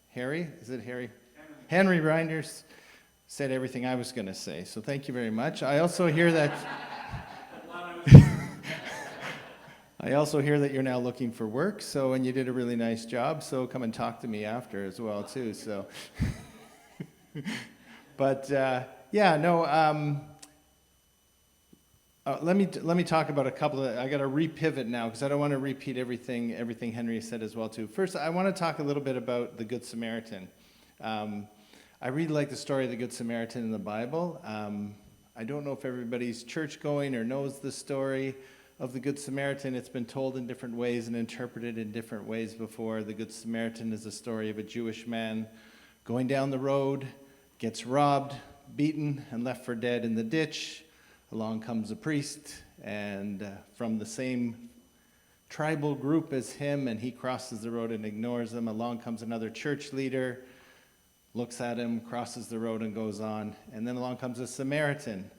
Harry, is it Harry? Henry Reinders said everything I was going to say, so thank you very much. I also hear that you're now looking for work, so, and you did a really nice job, so come and talk to me after as well, too, so. But, yeah, no, let me talk about a couple of, I got to repivot now, because I don't want to repeat everything Henry said as well, too. First, I want to talk a little bit about the Good Samaritan. I really like the story of the Good Samaritan in the Bible. I don't know if everybody's church-going or knows the story of the Good Samaritan. It's been told in different ways and interpreted in different ways before. The Good Samaritan is a story of a Jewish man going down the road, gets robbed, beaten, and left for dead in the ditch. Along comes a priest, and from the same tribal group as him, and he crosses the road and ignores him. Along comes another church leader, looks at him, crosses the road, and goes on. And then along comes a Samaritan,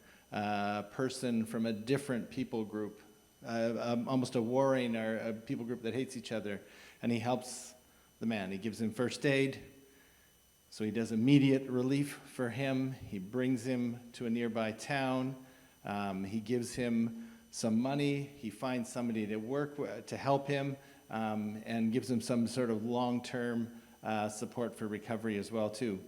person from a different people group, almost a warring or a people group that hates each other. And he helps the man. He gives him first aid, so he does immediate relief for him. He brings him to a nearby town. He gives him some money. He finds somebody to work to help him, and gives him some sort of long-term support for recovery as well, too.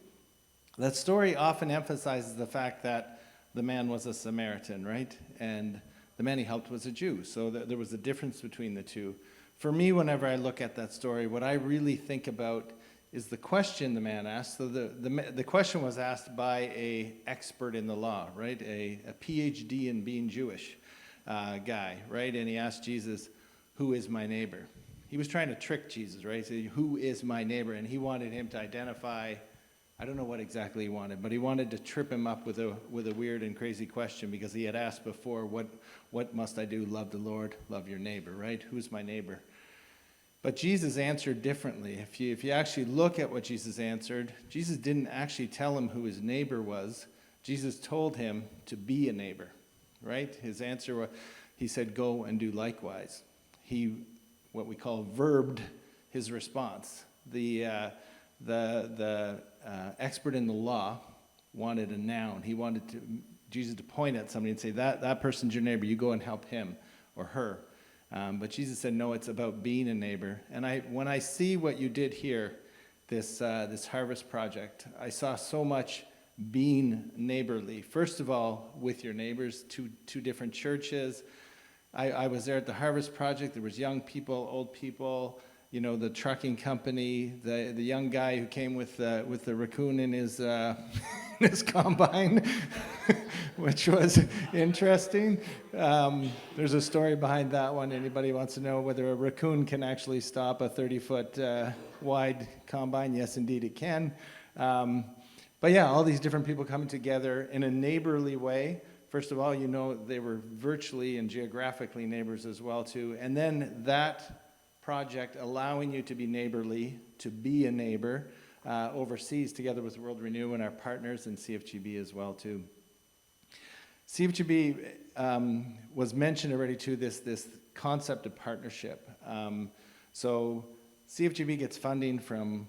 That story often emphasizes the fact that the man was a Samaritan, right? And the man he helped was a Jew, so there was a difference between the two. For me, whenever I look at that story, what I really think about is the question the man asked. So the question was asked by an expert in the law, right? A PhD in being Jewish guy, right? And he asked Jesus, "Who is my neighbor?" He was trying to trick Jesus, right? He said, "Who is my neighbor?" And he wanted him to identify, I don't know what exactly he wanted, but he wanted to trip him up with a weird and crazy question, because he had asked before, what must I do? Love the Lord, love your neighbor, right? Who's my neighbor? But Jesus answered differently. If you actually look at what Jesus answered, Jesus didn't actually tell him who his neighbor was. Jesus told him to be a neighbor, right? His answer was, he said, "Go and do likewise." He, what we call, verbed his response. The expert in the law wanted a noun. He wanted Jesus to point at somebody and say, that person's your neighbor. You go and help him or her. But Jesus said, no, it's about being a neighbor. And when I see what you did here, this harvest project, I saw so much being neighborly. First of all, with your neighbors, two different churches, I was there at the Harvest Project. There was young people, old people, you know, the trucking company, the young guy who came with the raccoon in his his combine, which was interesting. There's a story behind that one. Anybody wants to know whether a raccoon can actually stop a 30-foot wide combine? Yes, indeed it can. But yeah, all these different people coming together in a neighborly way. First of all, you know, they were virtually and geographically neighbors as well too. And then that project allowing you to be neighborly, to be a neighbor overseas together with World Renew and our partners and CFGB as well too. CFGB was mentioned already too, this concept of partnership. So CFGB gets funding from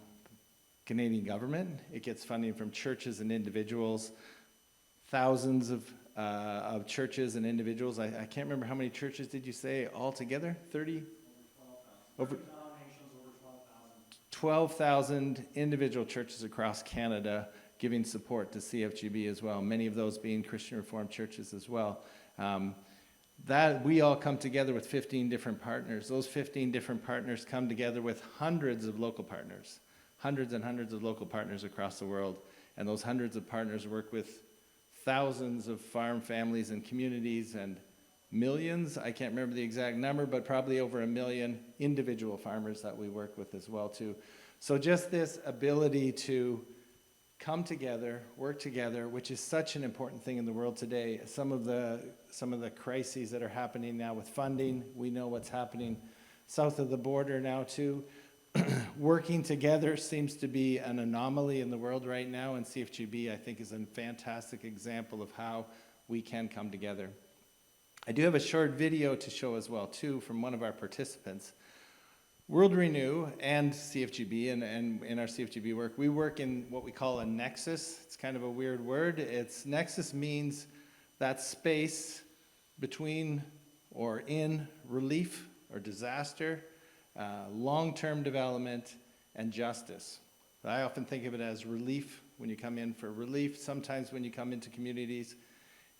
Canadian government. It gets funding from churches and individuals, thousands of churches and individuals. I can't remember how many churches did you say altogether? 30? Over 12,000 individual churches across Canada giving support to CFGB as well, many of those being Christian Reformed churches as well. That we all come together with 15 different partners. Those 15 different partners come together with hundreds of local partners, hundreds and hundreds of local partners across the world. And those hundreds of partners work with thousands of farm families and communities and millions, I can't remember the exact number, but probably over 1 million individual farmers that we work with as well too. So just this ability to come together, work together, which is such an important thing in the world today. Some of the crises that are happening now with funding, we know what's happening south of the border now too. Working together seems to be an anomaly in the world right now, and CFGB, I think, is a fantastic example of how we can come together. I do have a short video to show as well, too, from one of our participants. World Renew and CFGB, and in our CFGB work, we work in what we call a nexus. It's kind of a weird word. Nexus means that space between or in relief or disaster, long-term development, and justice. I often think of it as relief when you come in for relief, sometimes when you come into communities,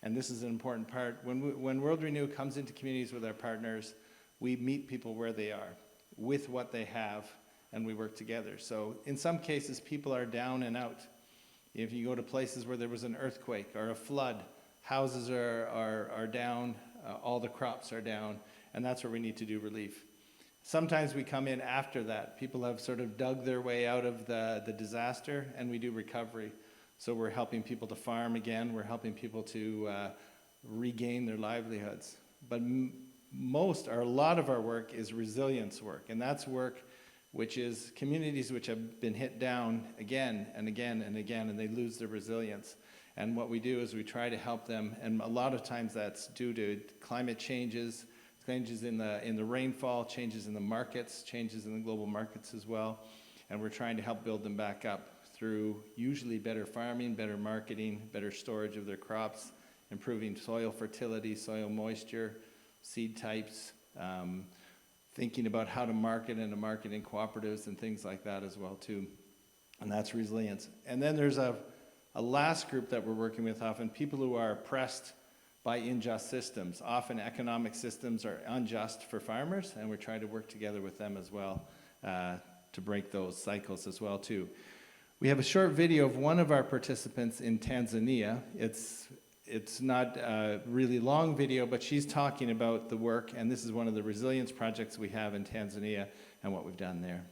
and this is an important part. When World Renew comes into communities with our partners, we meet people where they are, with what they have, and we work together. So in some cases, people are down and out. If you go to places where there was an earthquake or a flood, houses are down, all the crops are down, and that's where we need to do relief. Sometimes we come in after that. People have sort of dug their way out of the disaster, and we do recovery. So we're helping people to farm again. We're helping people to regain their livelihoods. But a lot of our work is resilience work, and that's work which is communities which have been hit down again and again and again, and they lose their resilience. And what we do is we try to help them, and a lot of times that's due to climate changes, changes in the rainfall, changes in the markets, changes in the global markets as well. And we're trying to help build them back up through usually better farming, better marketing, better storage of their crops, improving soil fertility, soil moisture, seed types, thinking about how to market and to market in cooperatives and things like that as well too. And that's resilience. And then there's a last group that we're working with, often people who are oppressed by unjust systems. Often economic systems are unjust for farmers, and we're trying to work together with them as well to break those cycles as well too. We have a short video of one of our participants in Tanzania. It's not a really long video, but she's talking about the work, and this is one of the resilience projects we have in Tanzania and what we've done there.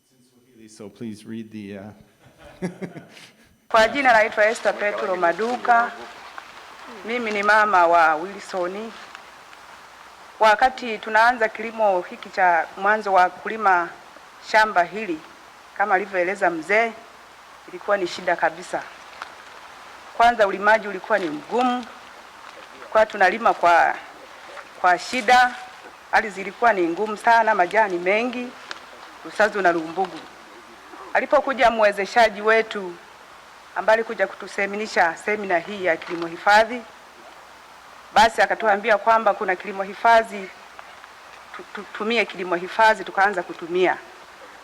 It's in Swahili, so please read the... Kwa jina naitwa Esther Petro Maduka. Mimi ni mama wa Wilsoni. Wakati tunaanza kilimo hiki cha mwanzo wa kulima shamba hili, kama alivyoeleza mzee, ilikuwa ni shida kabisa. Kwanza ulimaji ulikuwa ni mgumu, kwa tunalima kwa shida, hali zilikuwa ni ngumu sana, majani mengi, usazu na lumbugu. Alipokuja mwezeshaji wetu ambaye kuja kutuseminisha semina hii ya kilimo hifadhi, basi akatuambia kwamba kuna kilimo hifadhi, tutumie kilimo hifadhi, tukaanza kutumia.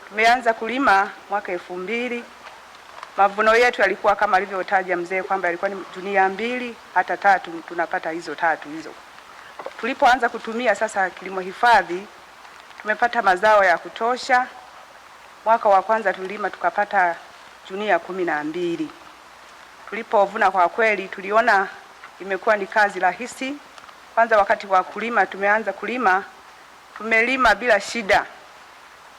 Tumeanza kulima mwaka 2000 Mavuno yetu yalikuwa kama alivyotaja mzee kwamba yalikuwa ni gunia 2 hata 3, tunapata hizo 3 hizo. Tulipoanza kutumia sasa kilimo hifadhi, tumepata mazao ya kutosha. Mwaka wa kwanza tulima tukapata gunia 12. Tulipovuna kwa kweli tuliona imekuwa ni kazi rahisi. Kwanza wakati wa kulima, tumeanza kulima, tumelima bila shida.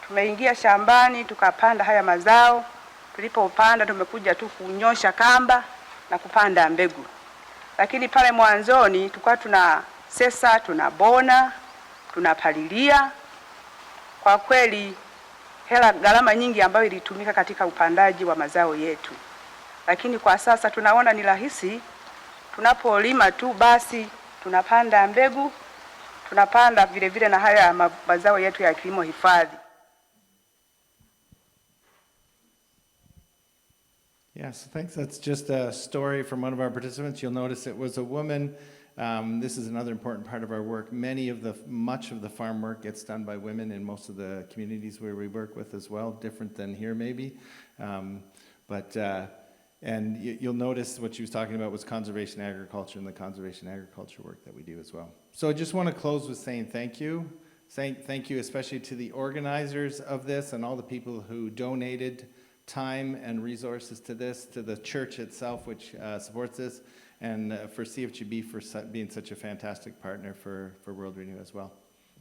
Tumeingia shambani tukapanda haya mazao. Tulipopanda tumekuja tu kunyosha kamba na kupanda mbegu. Lakini pale mwanzoni tulikuwa tuna sesa, tunabona, tunapalilia. Kwa kweli gharama nyingi ambayo ilitumika katika upandaji wa mazao yetu. Lakini kwa sasa tunaona ni rahisi, tunapolima tu basi tunapanda mbegu, tunapanda vile vile na haya mazao yetu ya kilimo hifadhi. Yes, thanks. That's just a story from one of our participants. You'll notice it was a woman. This is another important part of our work. Much of the farm work gets done by women in most of the communities where we work with as well, different than here maybe. And you'll notice what she was talking about was conservation agriculture and the conservation agriculture work that we do as well. So I just want to close with saying thank you. Thank you especially to the organizers of this and all the people who donated time and resources to this, to the church itself, which supports this, and for CFGB for being such a fantastic partner for World Renew as well.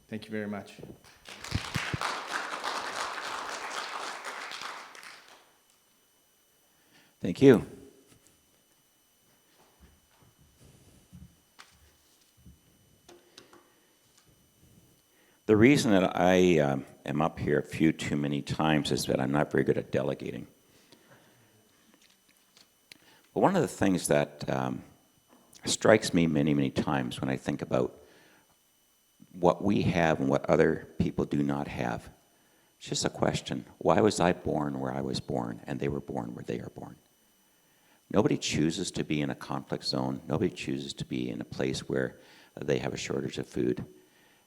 Thank you very much. Thank you. The reason that I am up here a few too many times is that I'm not very good at delegating. But one of the things that strikes me many, many times when I think about what we have and what other people do not have, it's just a question. Why was I born where I was born and they were born where they are born? Nobody chooses to be in a conflict zone. Nobody chooses to be in a place where they have a shortage of food.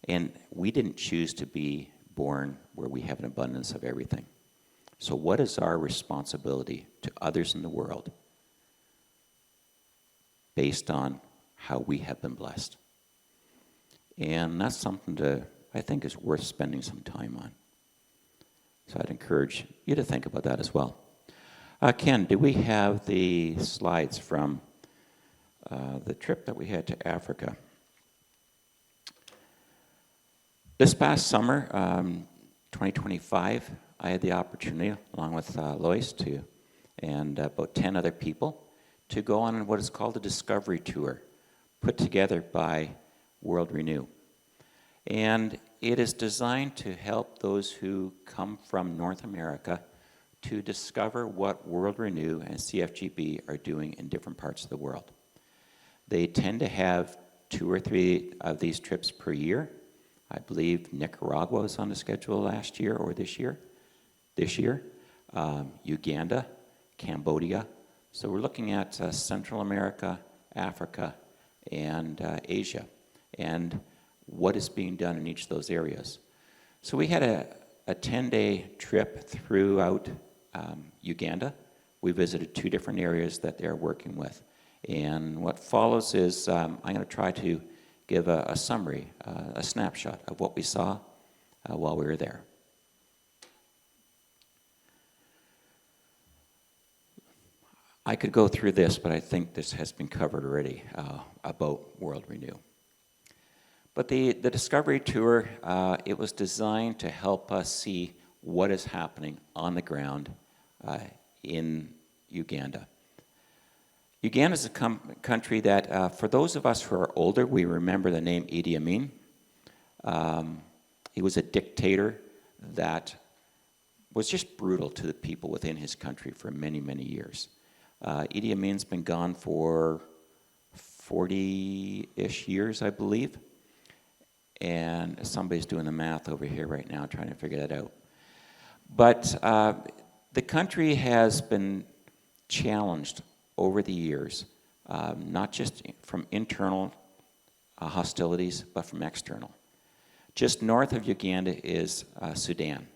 And we didn't choose to be born where we have an abundance of everything. So what is our responsibility to others in the world based on how we have been blessed? And that's something I think is worth spending some time on. So I'd encourage you to think about that as well. Ken, do we have the slides from the trip that we had to Africa? This past summer, 2025, I had the opportunity, along with Lois, and about 10 other people, to go on what is called a discovery tour, put together by World Renew. And it is designed to help those who come from North America to discover what World Renew and CFGB are doing in different parts of the world. They tend to have 2 or 3 of these trips per year. I believe Nicaragua was on the schedule last year or this year. Uganda, Cambodia. So we're looking at Central America, Africa, and Asia, and what is being done in each of those areas. So we had a 10-day trip throughout Uganda. We visited 2 different areas that they're working with. And what follows is I'm going to try to give a summary, a snapshot of what we saw while we were there. I could go through this, but I think this has been covered already about World Renew. But the Discovery Tour, it was designed to help us see what is happening on the ground in Uganda. Uganda is a country that, for those of us who are older, we remember the name Idi Amin. He was a dictator that was just brutal to the people within his country for many, many years. Idi Amin's been gone for 40-ish years, I believe. And somebody's doing the math over here right now, trying to figure that out. But the country has been challenged over the years, not just from internal hostilities, but from external. Just north of Uganda is Sudan.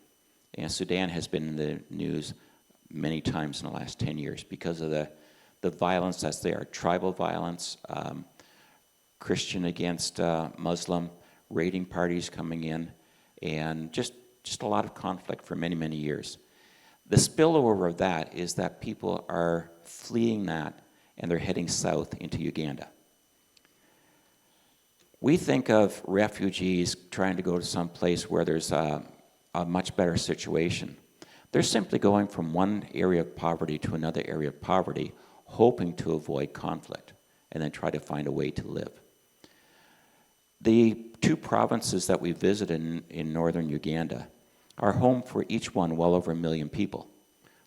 And Sudan has been in the news many times in the last 10 years because of the violence that's there. Tribal violence, Christian against Muslim, raiding parties coming in, and just a lot of conflict for many, many years. The spillover of that is that people are fleeing that and they're heading south into Uganda. We think of refugees trying to go to some place where there's a much better situation. They're simply going from one area of poverty to another area of poverty, hoping to avoid conflict and then try to find a way to live. The 2 provinces that we visited in northern Uganda are home for each one well over 1 million people.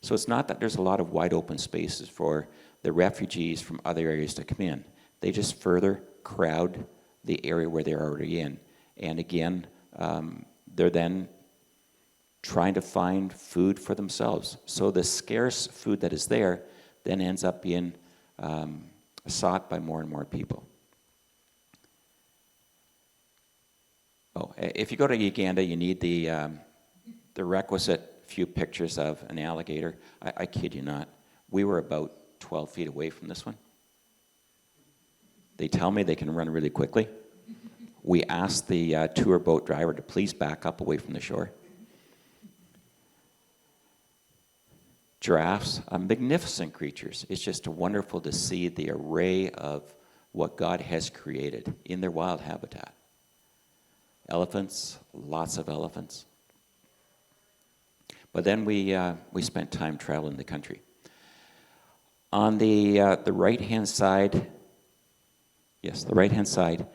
So it's not that there's a lot of wide open spaces for the refugees from other areas to come in. They just further crowd the area where they're already in. And again, they're then trying to find food for themselves. So the scarce food that is there then ends up being sought by more and more people. Oh, if you go to Uganda, you need the requisite few pictures of an alligator. I kid you not. We were about 12 feet away from this one. They tell me they can run really quickly. We asked the tour boat driver to please back up away from the shore. Giraffes, magnificent creatures. It's just wonderful to see the array of what God has created in their wild habitat. Elephants, lots of elephants. But then we spent time traveling the country. On the right-hand side, yes, the right-hand side,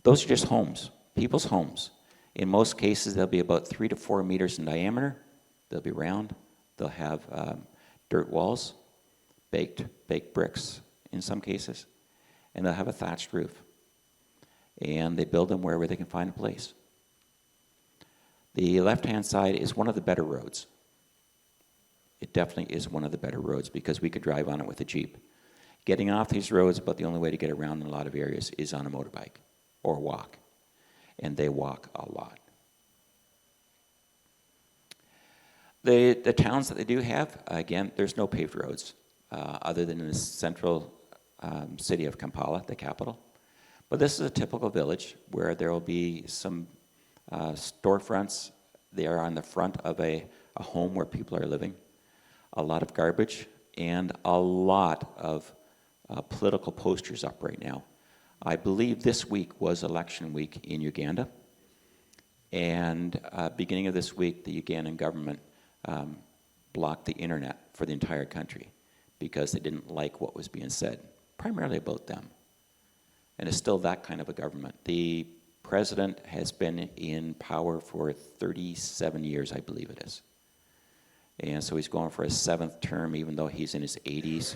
those are just homes, people's homes. In most cases, they'll be about 3 to 4 meters in diameter. They'll be round. They'll have dirt walls, baked bricks in some cases, and they'll have a thatched roof. And they build them wherever they can find a place. The left-hand side is one of the better roads. It definitely is one of the better roads because we could drive on it with a Jeep. Getting off these roads, about the only way to get around in a lot of areas is on a motorbike or walk. And they walk a lot. The towns that they do have, again, there's no paved roads other than in the central city of Kampala, the capital. But this is a typical village where there will be some storefronts. They are on the front of a home where people are living. A lot of garbage and a lot of political posters up right now. I believe this week was election week in Uganda. And beginning of this week, the Ugandan government blocked the internet for the entire country because they didn't like what was being said, primarily about them. And it's still that kind of a government. The president has been in power for 37 years, I believe it is. And so he's going for his 7th term, even though he's in his 80s.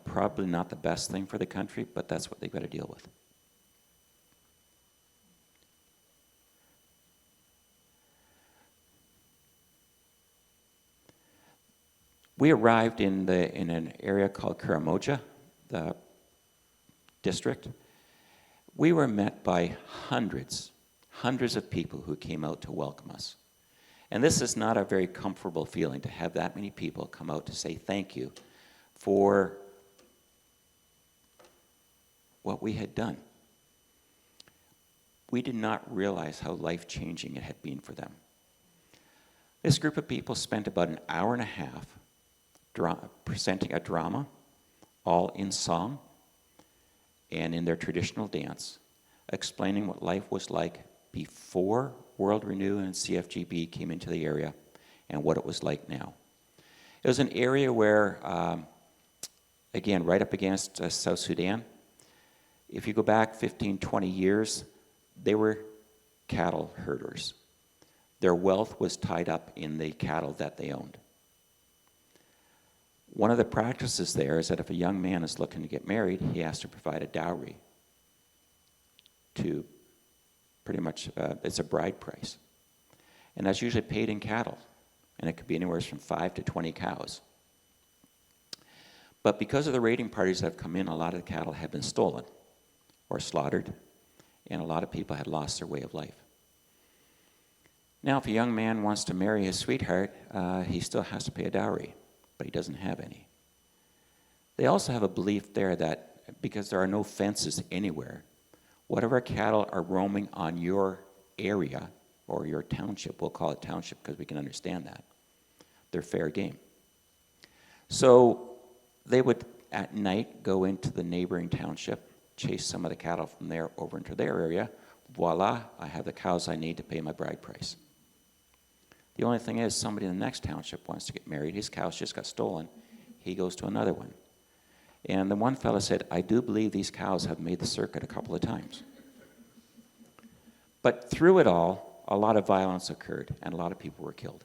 Probably not the best thing for the country, but that's what they've got to deal with. We arrived in an area called Karamoja, the district. We were met by hundreds of people who came out to welcome us. And this is not a very comfortable feeling to have that many people come out to say thank you for what we had done. We did not realize how life-changing it had been for them. This group of people spent about an hour and a half presenting a drama, all in song and in their traditional dance, explaining what life was like before World Renew and CFGB came into the area and what it was like now. It was an area where, again, right up against South Sudan. If you go back 15, 20 years, they were cattle herders. Their wealth was tied up in the cattle that they owned. One of the practices there is that if a young man is looking to get married, he has to provide a dowry to pretty much, it's a bride price. And that's usually paid in cattle, and it could be anywhere from 5 to 20 cows. But because of the raiding parties that have come in, a lot of the cattle have been stolen or slaughtered, and a lot of people had lost their way of life. Now, if a young man wants to marry his sweetheart, he still has to pay a dowry, but he doesn't have any. They also have a belief there that because there are no fences anywhere, whatever cattle are roaming on your area or your township, we'll call it township because we can understand that, they're fair game. So they would at night go into the neighboring township, chase some of the cattle from there over into their area. Voila, I have the cows I need to pay my bride price. The only thing is, somebody in the next township wants to get married. His cows just got stolen. He goes to another one. And the one fellow said, I do believe these cows have made the circuit a couple of times. But through it all, a lot of violence occurred, and a lot of people were killed.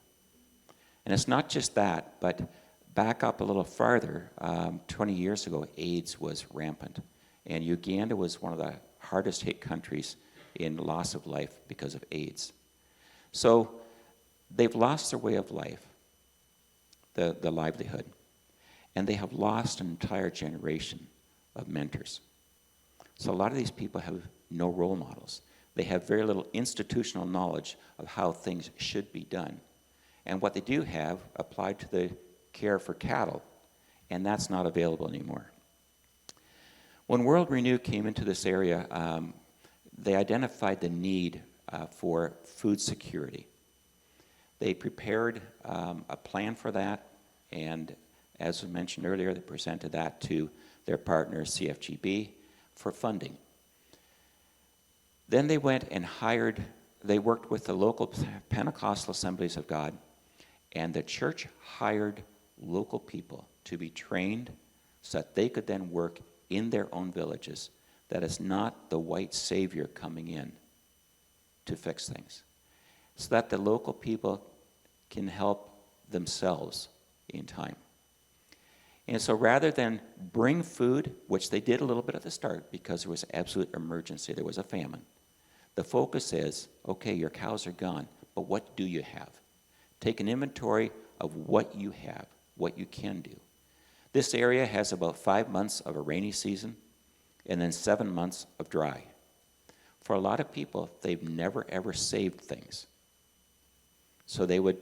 And it's not just that, but back up a little farther, 20 years ago, AIDS was rampant. And Uganda was one of the hardest hit countries in loss of life because of AIDS. So they've lost their way of life, the livelihood, and they have lost an entire generation of mentors. So a lot of these people have no role models. They have very little institutional knowledge of how things should be done. And what they do have applied to the care for cattle, and that's not available anymore. When World Renew came into this area, they identified the need for food security. They prepared a plan for that, and as was mentioned earlier, they presented that to their partner, CFGB, for funding. Then they went and they worked with the local Pentecostal Assemblies of God, and the church hired local people to be trained so that they could then work in their own villages. That is not the white savior coming in to fix things. So that the local people can help themselves in time. And so rather than bring food, which they did a little bit at the start because there was absolute emergency, there was a famine, the focus is, okay, your cows are gone, but what do you have? Take an inventory of what you have, what you can do. This area has about 5 months of a rainy season and then 7 months of dry. For a lot of people, they've never ever saved things. So they would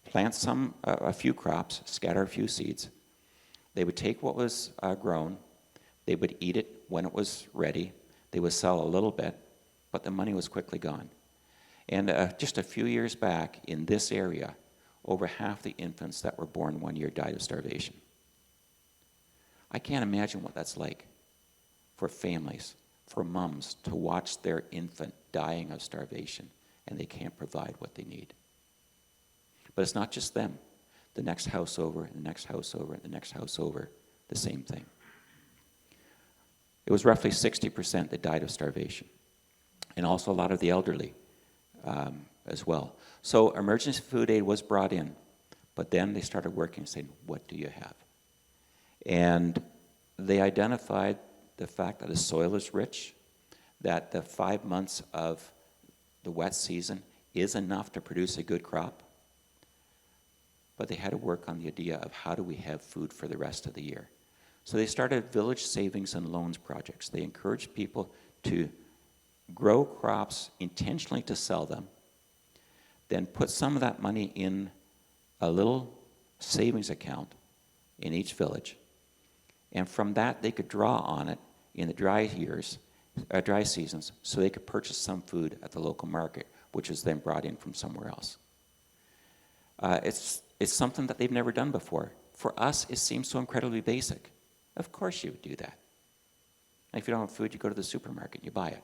plant a few crops, scatter a few seeds. They would take what was grown. They would eat it when it was ready. They would sell a little bit, but the money was quickly gone. And just a few years back in this area, over half the infants that were born 1 year died of starvation. I can't imagine what that's like for families, for moms, to watch their infant dying of starvation and they can't provide what they need. But it's not just them. The next house over, and the next house over, and the next house over, the same thing. It was roughly 60% that died of starvation, and also a lot of the elderly as well. So emergency food aid was brought in, but then they started working and saying, what do you have? And they identified the fact that the soil is rich, that the 5 months of the wet season is enough to produce a good crop, but they had to work on the idea of how do we have food for the rest of the year. So they started village savings and loans projects. They encouraged people to grow crops intentionally to sell them, then put some of that money in a little savings account in each village, and from that they could draw on it in the dry seasons, so they could purchase some food at the local market, which was then brought in from somewhere else. It's something that they've never done before. For us, it seems so incredibly basic. Of course you would do that. And if you don't have food, you go to the supermarket and you buy it.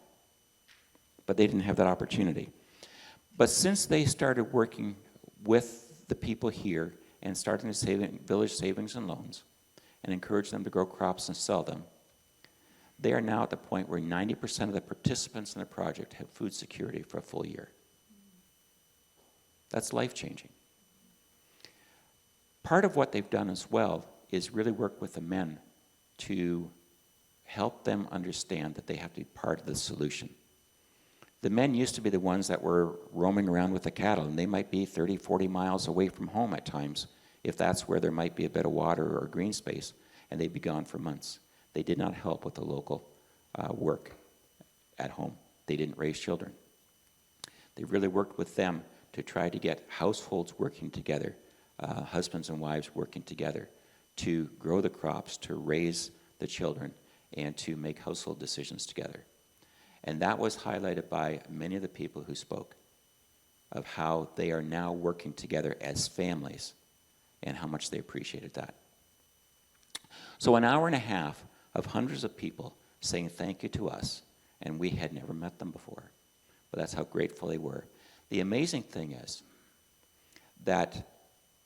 But they didn't have that opportunity. But since they started working with the people here and starting the village savings and loans and encourage them to grow crops and sell them, they are now at the point where 90% of the participants in the project have food security for a full year. That's life-changing. Part of what they've done as well is really work with the men to help them understand that they have to be part of the solution. The men used to be the ones that were roaming around with the cattle, and they might be 30, 40 miles away from home at times, if that's where there might be a bit of water or green space, and they'd be gone for months. They did not help with the local work at home. They didn't raise children. They really worked with them to try to get households working together, husbands and wives working together to grow the crops, to raise the children, and to make household decisions together. And that was highlighted by many of the people who spoke of how they are now working together as families and how much they appreciated that. So an hour and a half of hundreds of people saying thank you to us, and we had never met them before, but that's how grateful they were. The amazing thing is that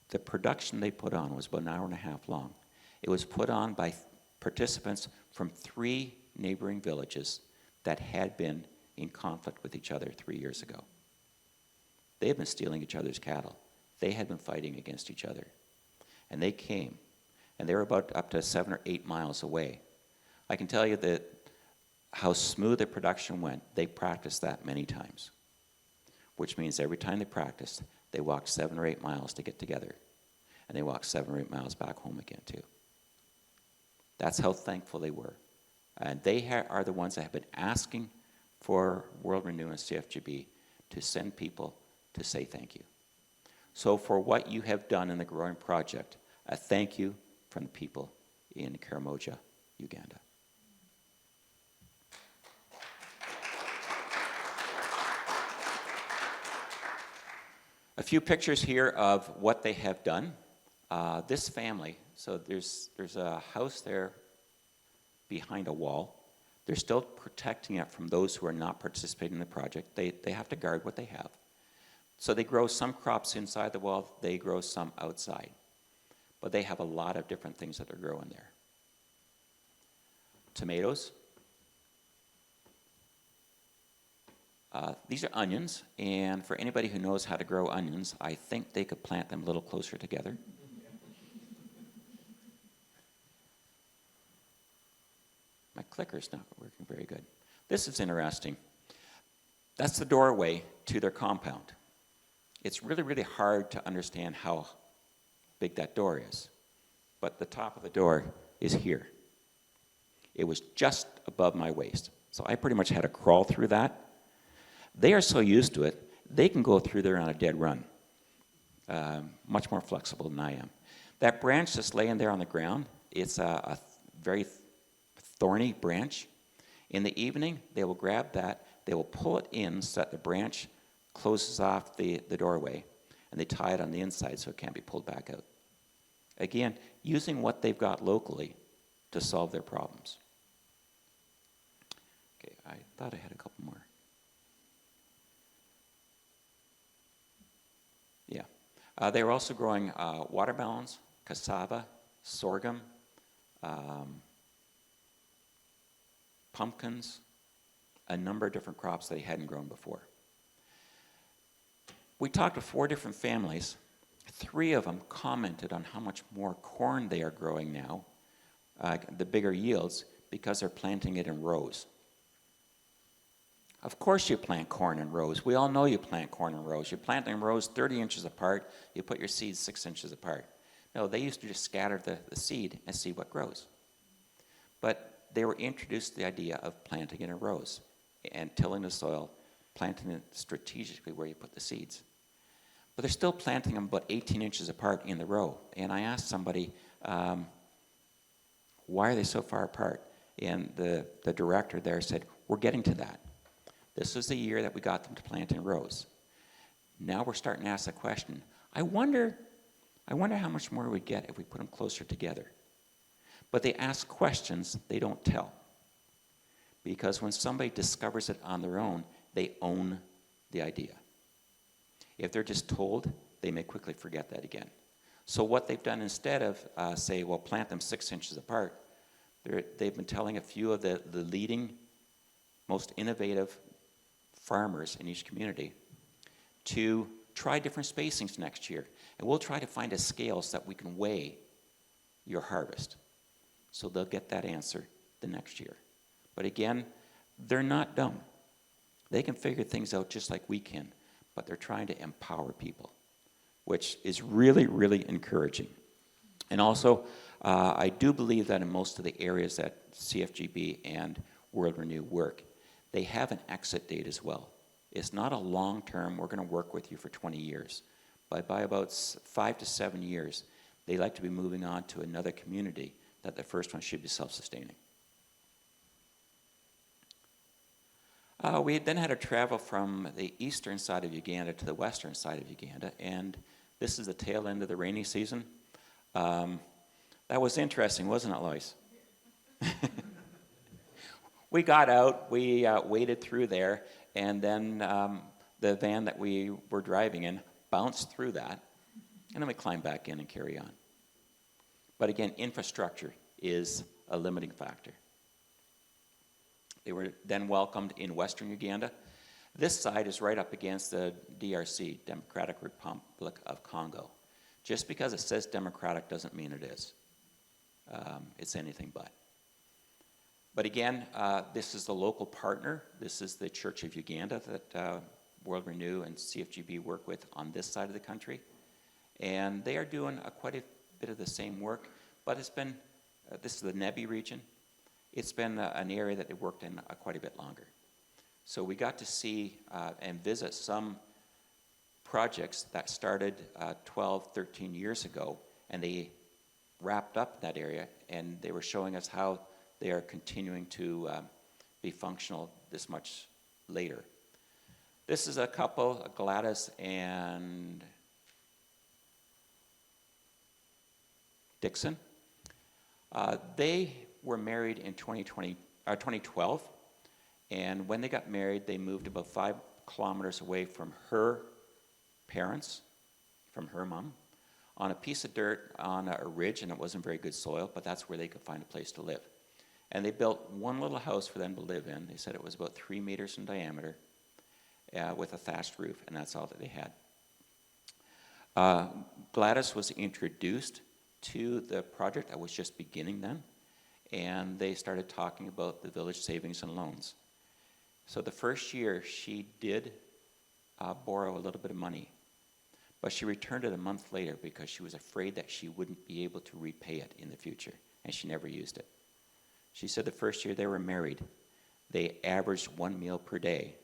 the production they put on was about an hour and a half long. It was put on by participants from 3 neighboring villages that had been in conflict with each other 3 years ago. They had been stealing each other's cattle. They had been fighting against each other. And they came, and they were about up to 7 or 8 miles away. I can tell you that how smooth the production went, they practiced that many times, which means every time they practiced, they walked 7 or 8 miles to get together, and they walked 7 or 8 miles back home again too. That's how thankful they were. And they are the ones that have been asking for World Renew and CFGB to send people to say thank you. So for what you have done in the Growing Project, a thank you from the people in Karamoja, Uganda. A few pictures here of what they have done. This family, so there's a house there behind a wall. They're still protecting it from those who are not participating in the project. They have to guard what they have. So they grow some crops inside the wall, they grow some outside. But they have a lot of different things that they're growing there. Tomatoes. These are onions, and for anybody who knows how to grow onions, I think they could plant them a little closer together. My clicker's not working very good. This is interesting. That's the doorway to their compound. It's really, really hard to understand how big that door is, but the top of the door is here. It was just above my waist, so I pretty much had to crawl through that. They are so used to it, they can go through there on a dead run. Much more flexible than I am. That branch that's laying there on the ground, it's a very thorny branch. In the evening, they will grab that, they will pull it in so that the branch closes off the doorway, and they tie it on the inside so it can't be pulled back out. Again, using what they've got locally to solve their problems. Okay, I thought I had a couple more. Yeah. They were also growing watermelons, cassava, sorghum, pumpkins, a number of different crops that they hadn't grown before. We talked to 4 different families. 3 of them commented on how much more corn they are growing now, the bigger yields, because they're planting it in rows. Of course you plant corn in rows. We all know you plant corn in rows. You plant them in rows 30 inches apart. You put your seeds 6 inches apart. No, they used to just scatter the seed and see what grows. But they were introduced to the idea of planting it in rows and tilling the soil, planting it strategically where you put the seeds. But they're still planting them about 18 inches apart in the row. And I asked somebody, why are they so far apart? And the director there said, we're getting to that. This was the year that we got them to plant in rows. Now we're starting to ask the question, I wonder how much more we'd get if we put them closer together. But they ask questions they don't tell. Because when somebody discovers it on their own, they own the idea. If they're just told, they may quickly forget that again. So what they've done instead of say, well, plant them 6 inches apart, they've been telling a few of the leading, most innovative farmers in each community to try different spacings next year. And we'll try to find a scale so that we can weigh your harvest. So they'll get that answer the next year. But again, they're not dumb. They can figure things out just like we can, but they're trying to empower people, which is really, really encouraging. And also, I do believe that in most of the areas that CFGB and World Renew work, they have an exit date as well. It's not a long-term, we're going to work with you for 20 years. But by about 5 to 7 years, they like to be moving on to another community that the first one should be self-sustaining. We then had to travel from the eastern side of Uganda to the western side of Uganda, and this is the tail end of the rainy season. That was interesting, wasn't it, Lois? We got out, we waded through there, and then the van that we were driving in bounced through that, and then we climbed back in and carry on. But again, infrastructure is a limiting factor. They were then welcomed in Western Uganda. This side is right up against the DRC, Democratic Republic of Congo. Just because it says democratic doesn't mean it is. It's anything but. But again, this is the local partner. This is the Church of Uganda that World Renew and CFGB work with on this side of the country. And they are doing quite a bit of the same work, but it's been, this is the Nebi region. It's been an area that they worked in quite a bit longer. So we got to see and visit some projects that started 12, 13 years ago, and they wrapped up that area, and they were showing us how they are continuing to be functional this much later. This is a couple, Gladys and Dixon. They were married in 2012, and when they got married, they moved about 5 kilometers away from her parents, from her mom, on a piece of dirt on a ridge, and it wasn't very good soil, but that's where they could find a place to live. And they built one little house for them to live in. They said it was about 3 meters in diameter with a thatched roof, and that's all that they had. Gladys was introduced to the project that was just beginning then, and they started talking about the village savings and loans. So the first year, she did borrow a little bit of money, but she returned it a month later because she was afraid that she wouldn't be able to repay it in the future, and she never used it. She said the first year they were married, they averaged 1 meal per day,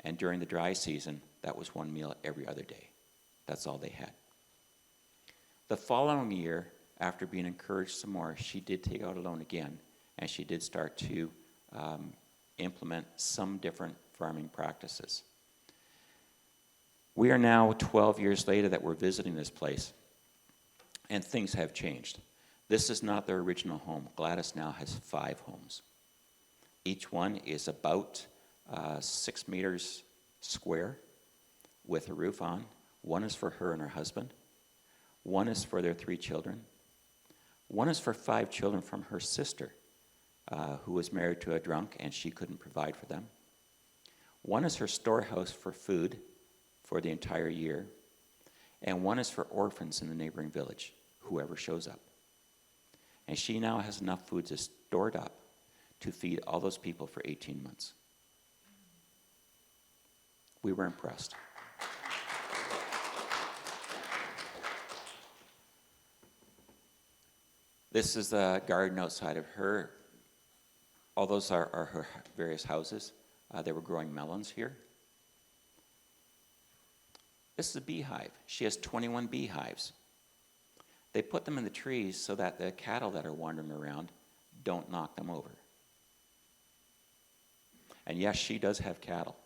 and during the dry season, that was 1 meal every other day. That's all they had. The following year, after being encouraged some more, she did take out a loan again, and she did start to implement some different farming practices. We are now 12 years later that we're visiting this place, and things have changed. This is not their original home. Gladys now has 5 homes. Each one is about 6 meters square with a roof on. One is for her and her husband. One is for their 3 children. One is for 5 children from her sister, who was married to a drunk and she couldn't provide for them. One is her storehouse for food for the entire year. And one is for orphans in the neighboring village, whoever shows up. And she now has enough food just stored up to feed all those people for 18 months. We were impressed. This is the garden outside of her. All those are her various houses. They were growing melons here. This is a beehive. She has 21 beehives. They put them in the trees so that the cattle that are wandering around don't knock them over. And yes, she does have cattle.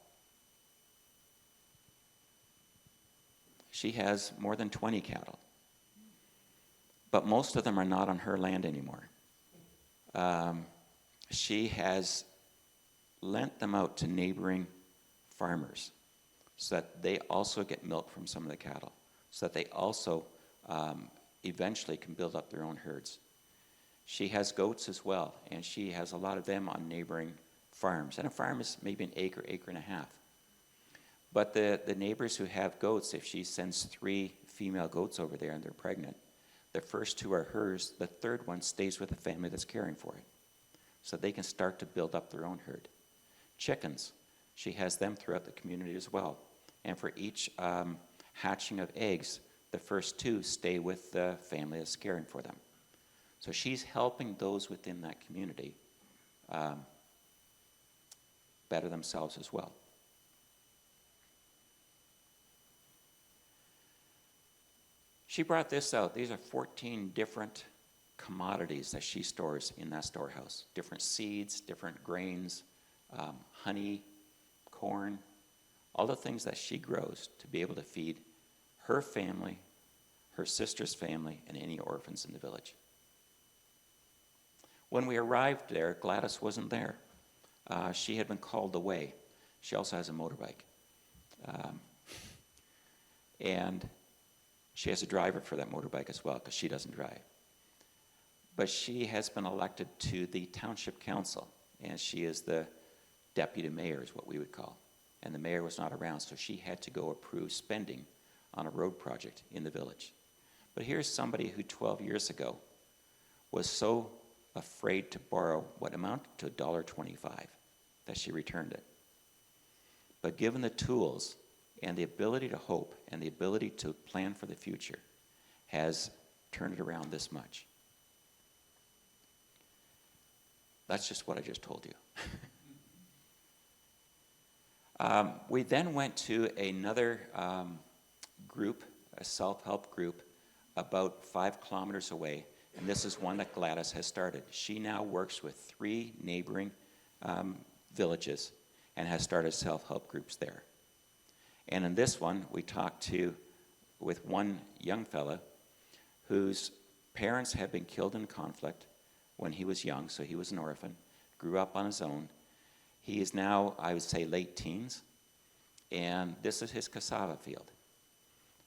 She has more than 20 cattle. But most of them are not on her land anymore. She has lent them out to neighboring farmers so that they also get milk from some of the cattle, so that they also eventually can build up their own herds. She has goats as well, and she has a lot of them on neighboring farms. And a farm is maybe an acre, acre and a half. But the neighbors who have goats, if she sends 3 female goats over there and they're pregnant, the first 2 are hers, the third one stays with the family that's caring for it. So they can start to build up their own herd. Chickens, she has them throughout the community as well. And for each hatching of eggs, the first 2 stay with the family that's caring for them. So she's helping those within that community better themselves as well. She brought this out. These are 14 different commodities that she stores in that storehouse. Different seeds, different grains, honey, corn, all the things that she grows to be able to feed her family, her sister's family, and any orphans in the village. When we arrived there, Gladys wasn't there. She had been called away. She also has a motorbike. And she has a driver for that motorbike as well, because she doesn't drive. But she has been elected to the township council, and she is the deputy mayor, is what we would call. And the mayor was not around, so she had to go approve spending on a road project in the village. But here's somebody who 12 years ago was so afraid to borrow what amounted to $1.25 that she returned it. But given the tools and the ability to hope and the ability to plan for the future, has turned it around this much. That's just what I just told you. We then went to another group, a self-help group, about 5 kilometers away, and this is one that Gladys has started. She now works with 3 neighboring villages and has started self-help groups there. And in this one, we talked with one young fella whose parents had been killed in conflict when he was young, so he was an orphan, grew up on his own. He is now, I would say, late teens, and this is his cassava field.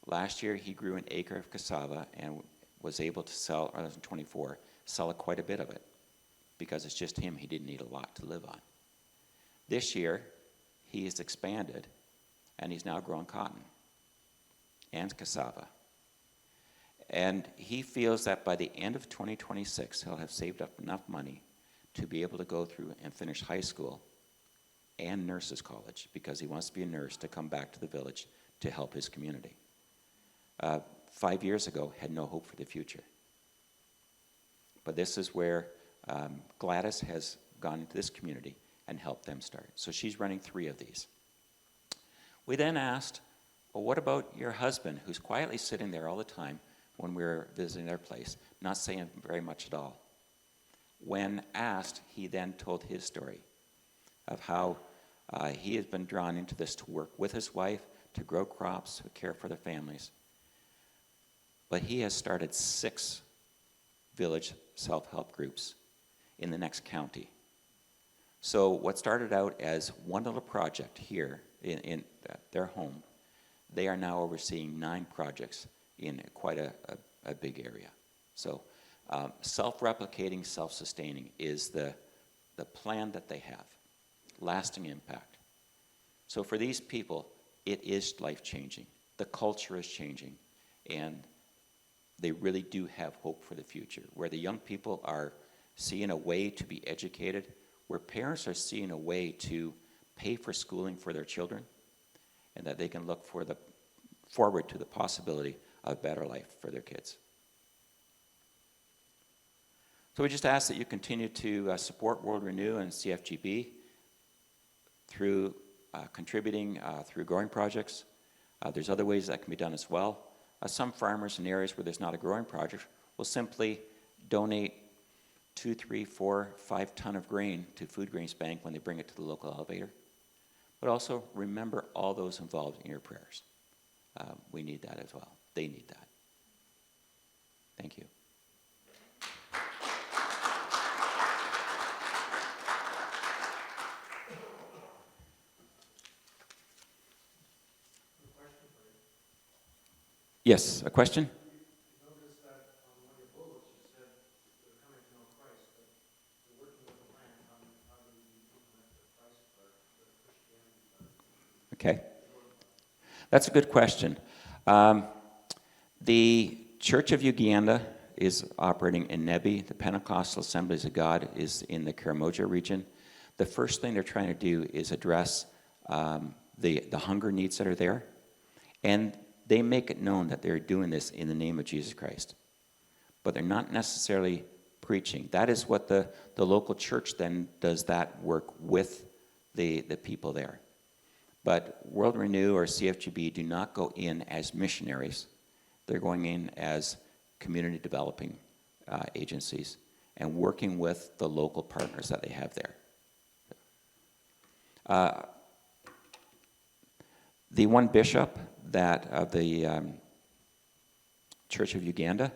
Last year, he grew an acre of cassava and was able to sell, or 2024, sell quite a bit of it, because it's just him. He didn't need a lot to live on. This year, he has expanded, and he's now growing cotton and cassava. And he feels that by the end of 2026, he'll have saved up enough money to be able to go through and finish high school and nurse's college, because he wants to be a nurse to come back to the village to help his community. 5 years ago, had no hope for the future. But this is where Gladys has gone into this community and helped them start. So she's running 3 of these. We then asked, well, what about your husband, who's quietly sitting there all the time when we're visiting their place, not saying very much at all? When asked, he then told his story of how he has been drawn into this to work with his wife, to grow crops, to care for their families. But he has started 6 village self-help groups in the next county. So what started out as one little project here in their home, they are now overseeing 9 projects in quite a big area. So self-replicating, self-sustaining is the plan that they have. Lasting impact. So for these people, it is life-changing. The culture is changing, and they really do have hope for the future, where the young people are seeing a way to be educated, where parents are seeing a way to pay for schooling for their children, and that they can look forward to the possibility of a better life for their kids. So we just ask that you continue to support World Renew and CFGB through contributing through growing projects. There's other ways that can be done as well. Some farmers in areas where there's not a growing project will simply donate 2, 3, 4, 5 ton of grain to Food Grains Bank when they bring it to the local elevator. But also remember all those involved in your prayers. We need that as well. They need that. Thank you. Yes, a question? Okay. That's a good question. The Church of Uganda is operating in Nebi. The Pentecostal Assemblies of God is in the Karamoja region. The first thing they're trying to do is address the hunger needs that are there. And they make it known that they're doing this in the name of Jesus Christ. But they're not necessarily preaching. That is what the local church then does, that work with the people there. But World Renew or CFGB do not go in as missionaries. They're going in as community developing agencies and working with the local partners that they have there. The one bishop that of the Church of Uganda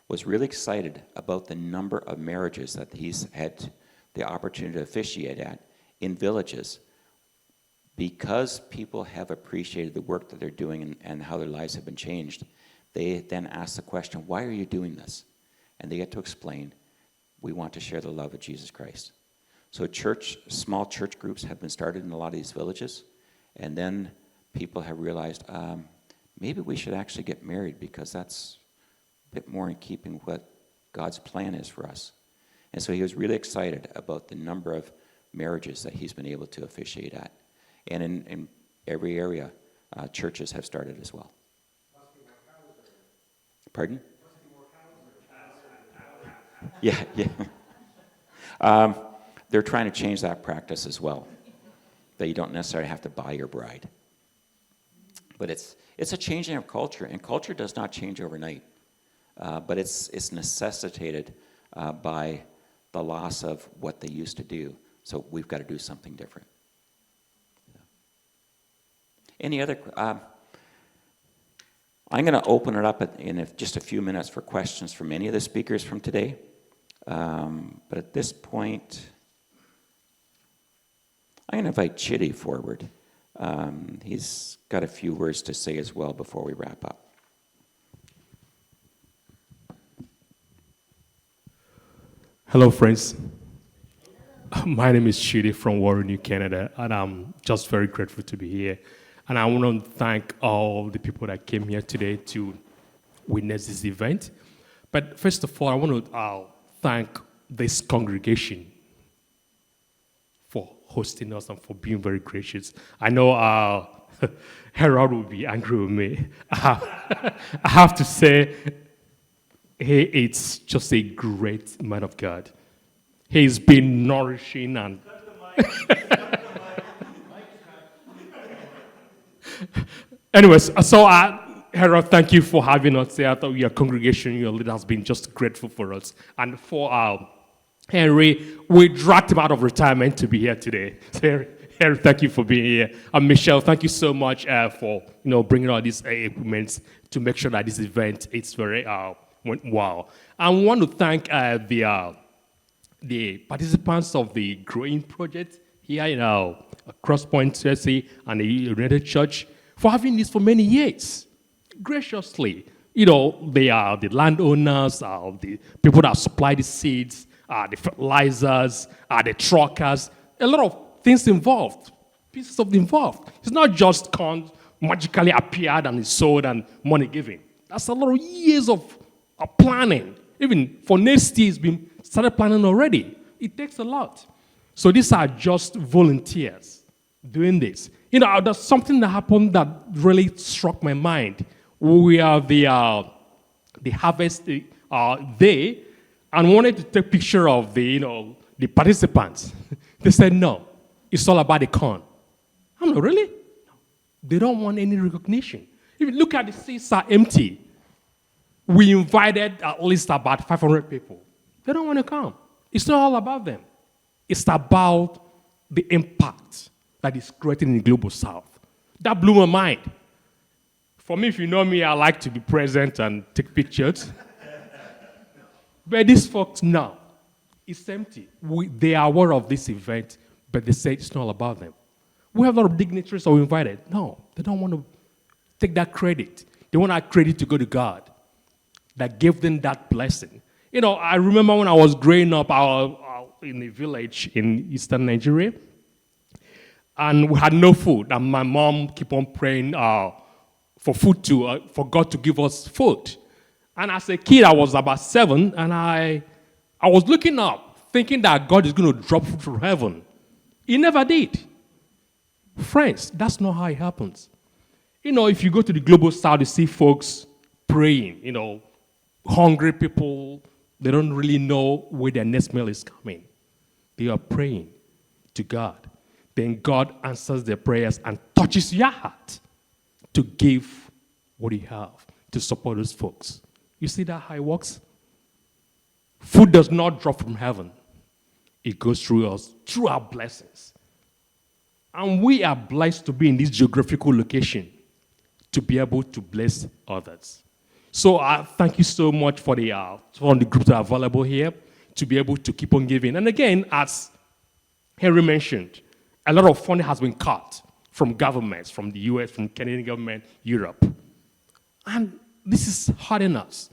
was really excited about the number of marriages that he's had the opportunity to officiate at in villages, because people have appreciated the work that they're doing and how their lives have been changed. They then ask the question, why are you doing this? And they get to explain, we want to share the love of Jesus Christ. So small church groups have been started in a lot of these villages, and then people have realized, maybe we should actually get married, because that's a bit more in keeping with what God's plan is for us. And so he was really excited about the number of marriages that he's been able to officiate at. And in every area, churches have started as well. Pardon? Yeah. They're trying to change that practice as well, that you don't necessarily have to buy your bride. But it's a changing of culture, and culture does not change overnight. But it's necessitated by the loss of what they used to do. So we've got to do something different. Any other? I'm going to open it up in just a few minutes for questions from any of the speakers from today. But at this point, I'm going to invite Chitty forward. He's got a few words to say as well before we wrap up. Hello, friends. My name is Chidi from Warren, New Canada, and I'm just very grateful to be here. And I want to thank all the people that came here today to witness this event. But first of all, I want to thank this congregation for hosting us and for being very gracious. I know Harold will be angry with me. I have to say, it's just a great man of God. He's been nourishing and anyways, so Harold, thank you for having us here. I thought your congregation, your leader has been just grateful for us. And for Henry, we dragged him out of retirement to be here today. So, Henry, thank you for being here. And Michelle, thank you so much for bringing all these equipment to make sure that this event is very went well. I want to thank the participants of the Growing Project here in Crosspoint, CSC, and the United Church for having this for many years, graciously. They are the landowners, the people that supply the seeds, the fertilizers, the truckers, a lot of things involved, pieces of involved. It's not just corn magically appeared and is sold and money given. That's a lot of years of planning. Even for next year, it's been started planning already. It takes a lot. So these are just volunteers doing this. There's something that happened that really struck my mind. We are the harvest day and wanted to take a picture of the participants. They said, no, it's all about the corn. I'm like, really? They don't want any recognition. If you look at the seats are empty. We invited at least about 500 people. They don't want to come. It's not all about them. It's about the impact that is created in the global south. That blew my mind. For me, if you know me, I like to be present and take pictures. But these folks, no. It's empty. They are aware of this event, but they say it's not all about them. We have a lot of dignitaries that we invited. No, they don't want to take that credit. They want that credit to go to God that gave them that blessing. I remember when I was growing up in a village in eastern Nigeria, and we had no food, and my mom kept on praying for food for God to give us food. And as a kid, I was about 7, and I was looking up, thinking that God is going to drop food from heaven. He never did. Friends, that's not how it happens. If you go to the global south, you see folks praying, hungry people, they don't really know where their next meal is coming. They are praying to God. Then God answers their prayers and touches your heart to give what you have, to support those folks. You see that how it works? Food does not drop from heaven. It goes through us, through our blessings. And we are blessed to be in this geographical location to be able to bless others. So thank you so much for the groups that are available here to be able to keep on giving. And again, as Henry mentioned, a lot of funding has been cut from governments, from the US, from Canadian government, Europe. And this is hurting us.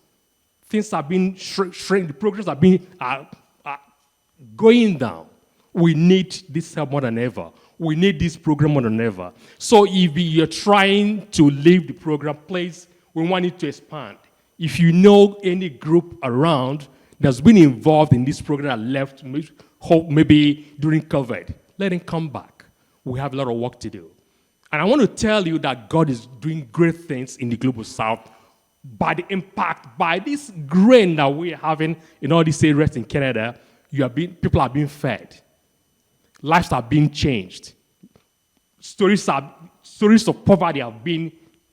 Things have been shrink, the programs have been going down. We need this help more than ever. We need this program more than ever. So if you're trying to leave the program, please, we want it to expand. If you know any group around that's been involved in this program that left, maybe during COVID, let them come back. We have a lot of work to do. And I want to tell you that God is doing great things in the Global South by the impact, by this grain that we're having in all these areas in Canada. People are being fed. Lives are being changed. Stories of poverty have been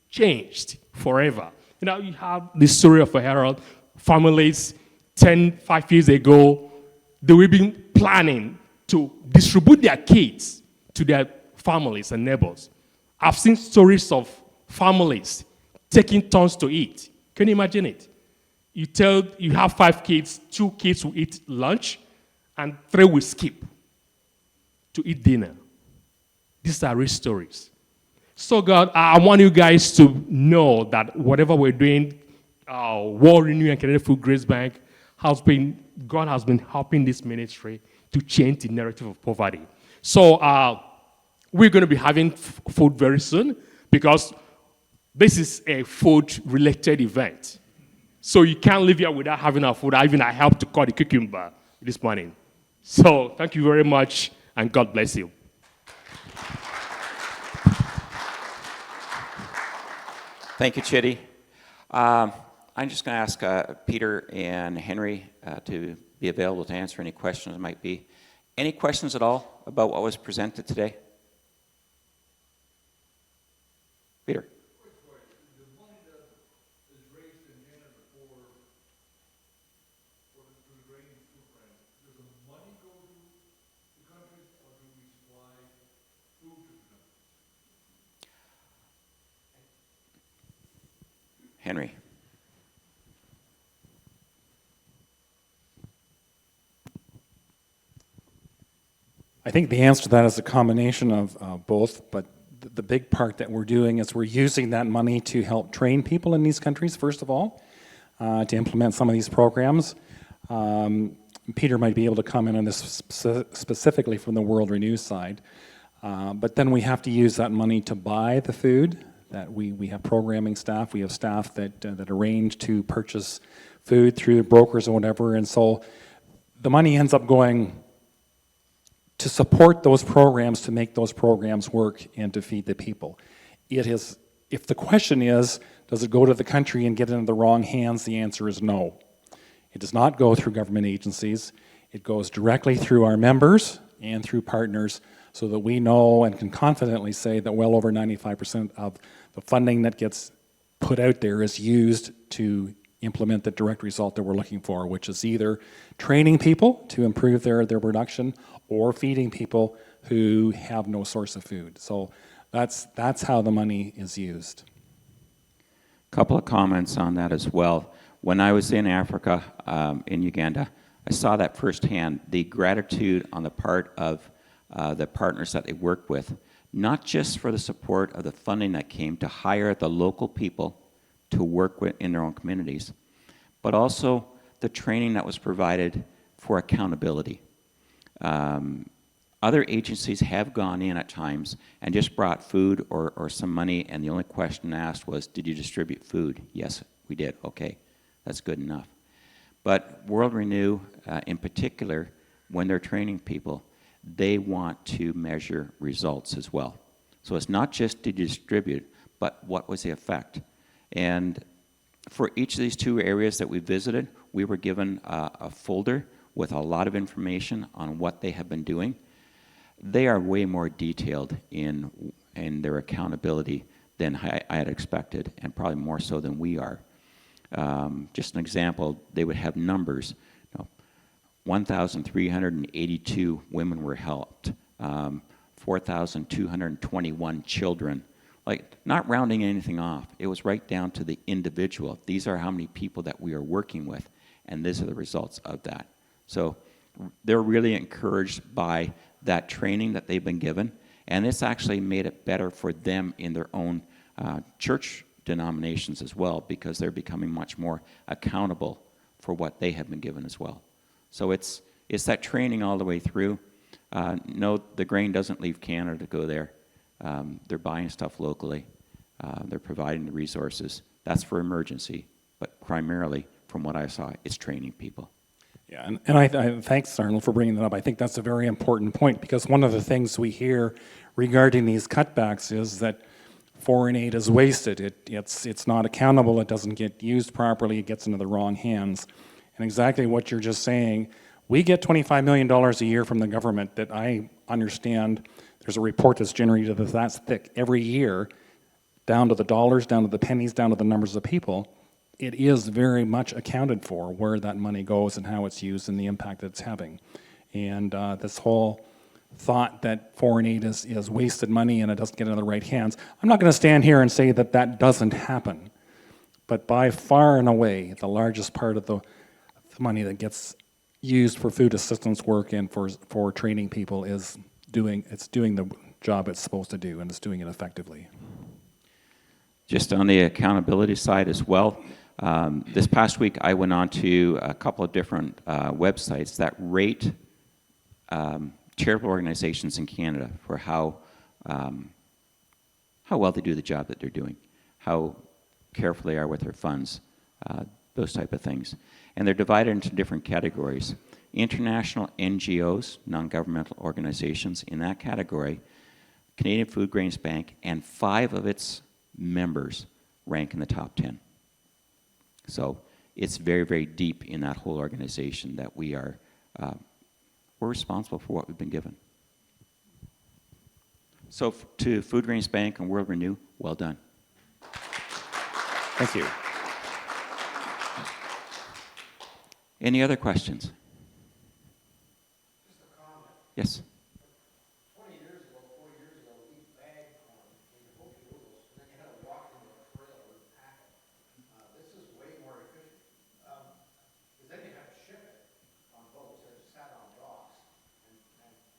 changed forever. You have the story of a Herald. Families 5 years ago, they were been planning to distribute their kids to their families and neighbors. I've seen stories of families taking turns to eat. Can you imagine it? You have 5 kids, 2 kids will eat lunch, and 3 will skip to eat dinner. These are real stories. So God, I want you guys to know that whatever we're doing, World Renew and Canadian Food Grace Bank, God has been helping this ministry to change the narrative of poverty. So we're going to be having food very soon because this is a food-related event. So you can't live here without having our food. I helped to cut the cucumber this morning. So thank you very much, and God bless you. Thank you, Chitty. I'm just going to ask Peter and Henry to be available to answer any questions there might be. Any questions at all about what was presented today? Peter. Henry. I think the answer to that is a combination of both, but the big part that we're doing is we're using that money to help train people in these countries, first of all, to implement some of these programs. Peter might be able to comment on this specifically from the World Renew side, but then we have to use that money to buy the food. That we have programming staff, we have staff that arrange to purchase food through brokers or whatever, and so the money ends up going to support those programs, to make those programs work, and to feed the people. If the question is, does it go to the country and get into the wrong hands, the answer is no. It does not go through government agencies. It goes directly through our members and through partners, so that we know and can confidently say that well over 95% of the funding that gets put out there is used to implement the direct result that we're looking for, which is either training people to improve their production or feeding people who have no source of food. So that's how the money is used. A couple of comments on that as well. When I was in Africa, in Uganda, I saw that firsthand, the gratitude on the part of the partners that they work with, not just for the support of the funding that came to hire the local people to work in their own communities, but also the training that was provided for accountability. Other agencies have gone in at times and just brought food or some money, and the only question asked was, did you distribute food? Yes, we did. Okay, that's good enough. But World Renew, in particular, when they're training people, they want to measure results as well. So it's not just to distribute, but what was the effect? And for each of these 2 areas that we visited, we were given a folder with a lot of information on what they have been doing. They are way more detailed in their accountability than I had expected, and probably more so than we are. Just an example, they would have numbers. 1,382 women were helped, 4,221 children. Like, not rounding anything off. It was right down to the individual. These are how many people that we are working with, and these are the results of that. So they're really encouraged by that training that they've been given, and it's actually made it better for them in their own church denominations as well, because they're becoming much more accountable for what they have been given as well. So it's that training all the way through. No, the grain doesn't leave Canada to go there. They're buying stuff locally. They're providing the resources. That's for emergency, but primarily, from what I saw, it's training people. Yeah, and I thanks, Arnold, for bringing that up. I think that's a very important point, because one of the things we hear regarding these cutbacks is that foreign aid is wasted. It's not accountable. It doesn't get used properly. It gets into the wrong hands. And exactly what you're just saying, we get $25 million a year from the government that I understand. There's a report that's generated that's thick every year, down to the dollars, down to the pennies, down to the numbers of people. It is very much accounted for where that money goes and how it's used and the impact that it's having. And this whole thought that foreign aid is wasted money and it doesn't get into the right hands, I'm not going to stand here and say that that doesn't happen. But by far and away, the largest part of the money that gets used for food assistance work and for training people is doing the job it's supposed to do, and it's doing it effectively. Just on the accountability side as well, this past week I went on to a couple of different websites that rate charitable organizations in Canada for how well they do the job that they're doing, how careful they are with their funds, those type of things. And they're divided into different categories. International NGOs, non-governmental organizations, in that category, Canadian Food Grains Bank and 5 of its members rank in the top 10. So it's very, very deep in that whole organization that we're responsible for what we've been given. So to Food Grains Bank and World Renew, well done. Thank you. Any other questions? Just a comment. Yes. 4 years ago, we bagged corn in the hope noodles, and then you had to walk into a trailer and pack it. This is way more efficient. Because then you have to ship it on boats that sat on docks, and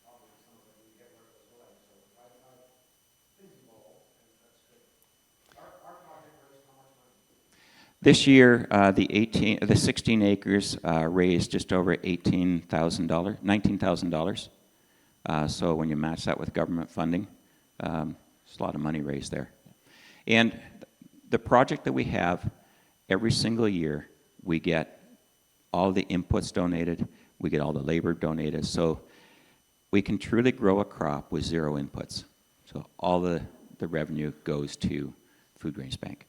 obviously some of it you get where it was going. So things evolve, and that's good. Our project raised how much money? This year, the 16 acres raised just over $19,000. So when you match that with government funding, there's a lot of money raised there. And the project that we have, every single year, we get all the inputs donated, we get all the labor donated, so we can truly grow a crop with 0 inputs. So all the revenue goes to Food Grains Bank.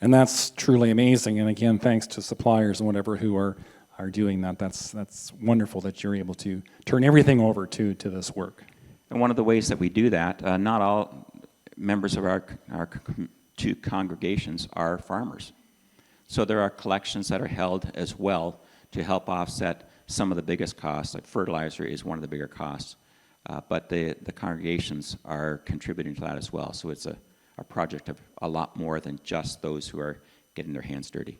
And that's truly amazing. And again, thanks to suppliers and whatever who are doing that. That's wonderful that you're able to turn everything over to this work. And one of the ways that we do that, not all members of our 2 congregations are farmers. So there are collections that are held as well to help offset some of the biggest costs. Like fertilizer is one of the bigger costs. But the congregations are contributing to that as well. So it's a project of a lot more than just those who are getting their hands dirty.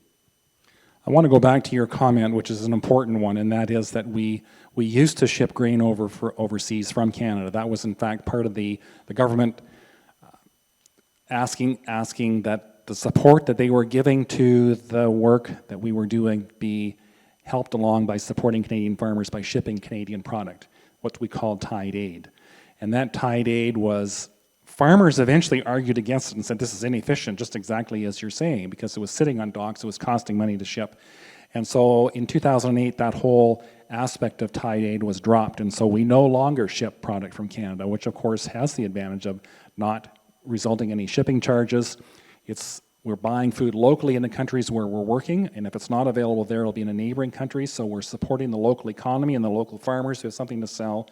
I want to go back to your comment, which is an important one, and that is that we used to ship grain overseas from Canada. That was in fact part of the government asking that the support that they were giving to the work that we were doing be helped along by supporting Canadian farmers by shipping Canadian product, what we called tied aid. And that tied aid was, farmers eventually argued against it and said this is inefficient, just exactly as you're saying, because it was sitting on docks, it was costing money to ship. And so in 2008, that whole aspect of tied aid was dropped, and so we no longer ship product from Canada, which of course has the advantage of not resulting in any shipping charges. We're buying food locally in the countries where we're working, and if it's not available there, it'll be in a neighboring country, so we're supporting the local economy and the local farmers who have something to sell.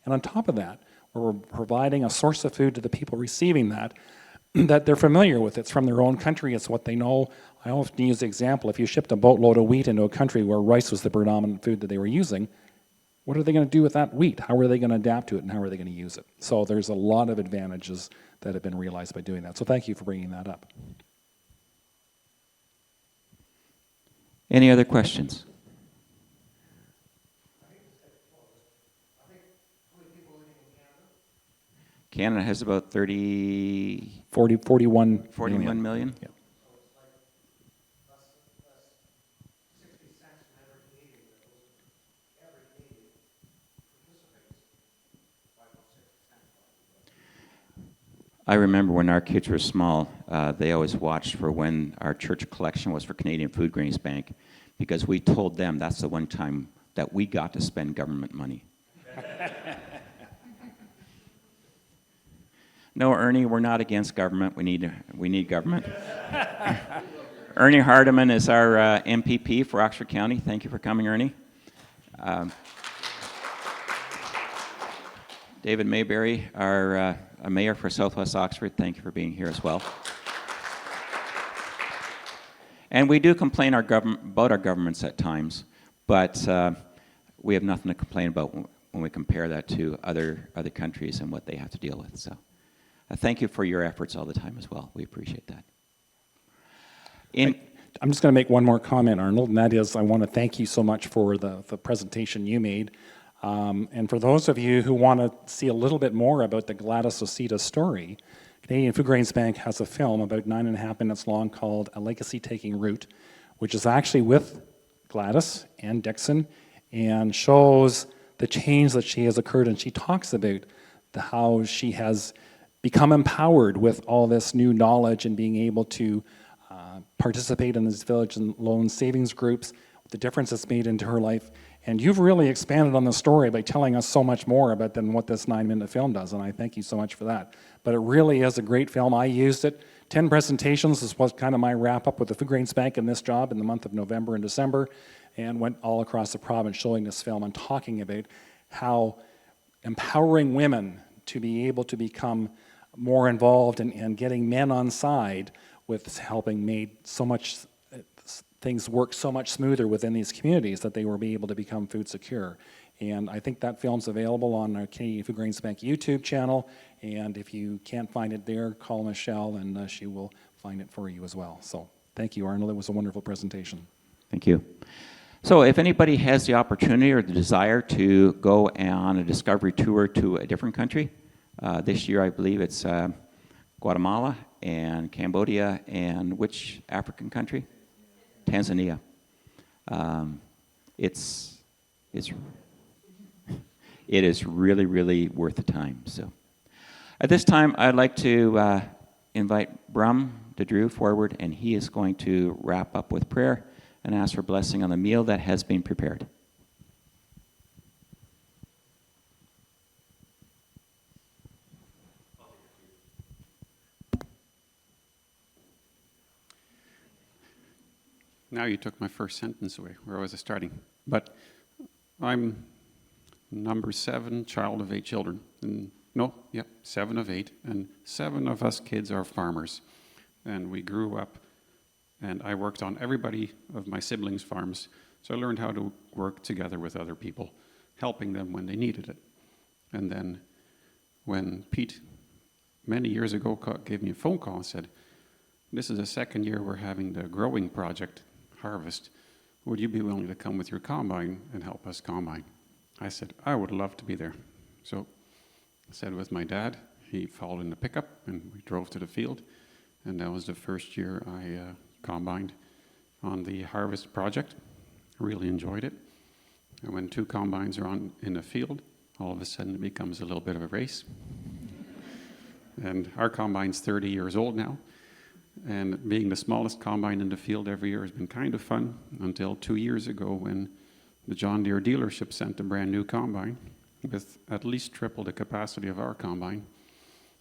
And on top of that, we're providing a source of food to the people receiving that that they're familiar with. It's from their own country. It's what they know. I often use the example, if you shipped a boatload of wheat into a country where rice was the predominant food that they were using, what are they going to do with that wheat? How are they going to adapt to it, and how are they going to use it? So there's a lot of advantages that have been realized by doing that. So thank you for bringing that up. Any other questions? Canada has about 41 million. Yeah. I remember when our kids were small, they always watched for when our church collection was for Canadian Food Grains Bank, because we told them that's the one time that we got to spend government money. No, Ernie, we're not against government. We need government. Ernie Hardeman is our MPP for Oxford County. Thank you for coming, Ernie. David Mayberry, our mayor for Southwest Oxford. Thank you for being here as well. And we do complain about our governments at times, but we have nothing to complain about when we compare that to other countries and what they have to deal with. So thank you for your efforts all the time as well. We appreciate that. I'm just going to make one more comment, Arnold, and that is I want to thank you so much for the presentation you made. And for those of you who want to see a little bit more about the Gladys Osita story, Canadian Food Grains Bank has a film about 9.5 minutes long called A Legacy Taking Root, which is actually with Gladys and Dixon and shows the change that she has occurred. And she talks about how she has become empowered with all this new knowledge and being able to participate in these village and loan savings groups, the difference it's made into her life. And you've really expanded on the story by telling us so much more about than what this 9-minute film does, and I thank you so much for that. But it really is a great film. I used it. 10 presentations. This was kind of my wrap-up with the Food Grains Bank in this job in the month of November and December, and went all across the province showing this film and talking about how empowering women to be able to become more involved and getting men on side with helping made so much things work so much smoother within these communities that they were able to become food secure. And I think that film's available on our Canadian Food Grains Bank YouTube channel, and if you can't find it there, call Michelle and she will find it for you as well. So thank you, Arnold. It was a wonderful presentation. Thank you. So if anybody has the opportunity or the desire to go on a discovery tour to a different country, this year I believe it's Guatemala and Cambodia and which African country? Tanzania. It is really, really worth the time. So, at this time, I'd like to invite Brum DeDrew forward, and he is going to wrap up with prayer and ask for blessing on the meal that has been prepared. Now you took my first sentence away. Where was I starting? But I'm number 7, child of 8 children. And 7 of 8. And 7 of us kids are farmers. And we grew up, and I worked on everybody of my siblings' farms. So I learned how to work together with other people, helping them when they needed it. And then when Pete, many years ago, gave me a phone call and said, "This is the second year we're having the growing project, harvest. Would you be willing to come with your combine and help us combine?" I said, "I would love to be there." So I said with my dad, he followed in the pickup and we drove to the field. And that was the first year I combined on the harvest project. Really enjoyed it. And when 2 combines are in the field, all of a sudden it becomes a little bit of a race. And our combine's 30 years old now. And being the smallest combine in the field every year has been kind of fun until 2 years ago when the John Deere dealership sent a brand new combine with at least triple the capacity of our combine.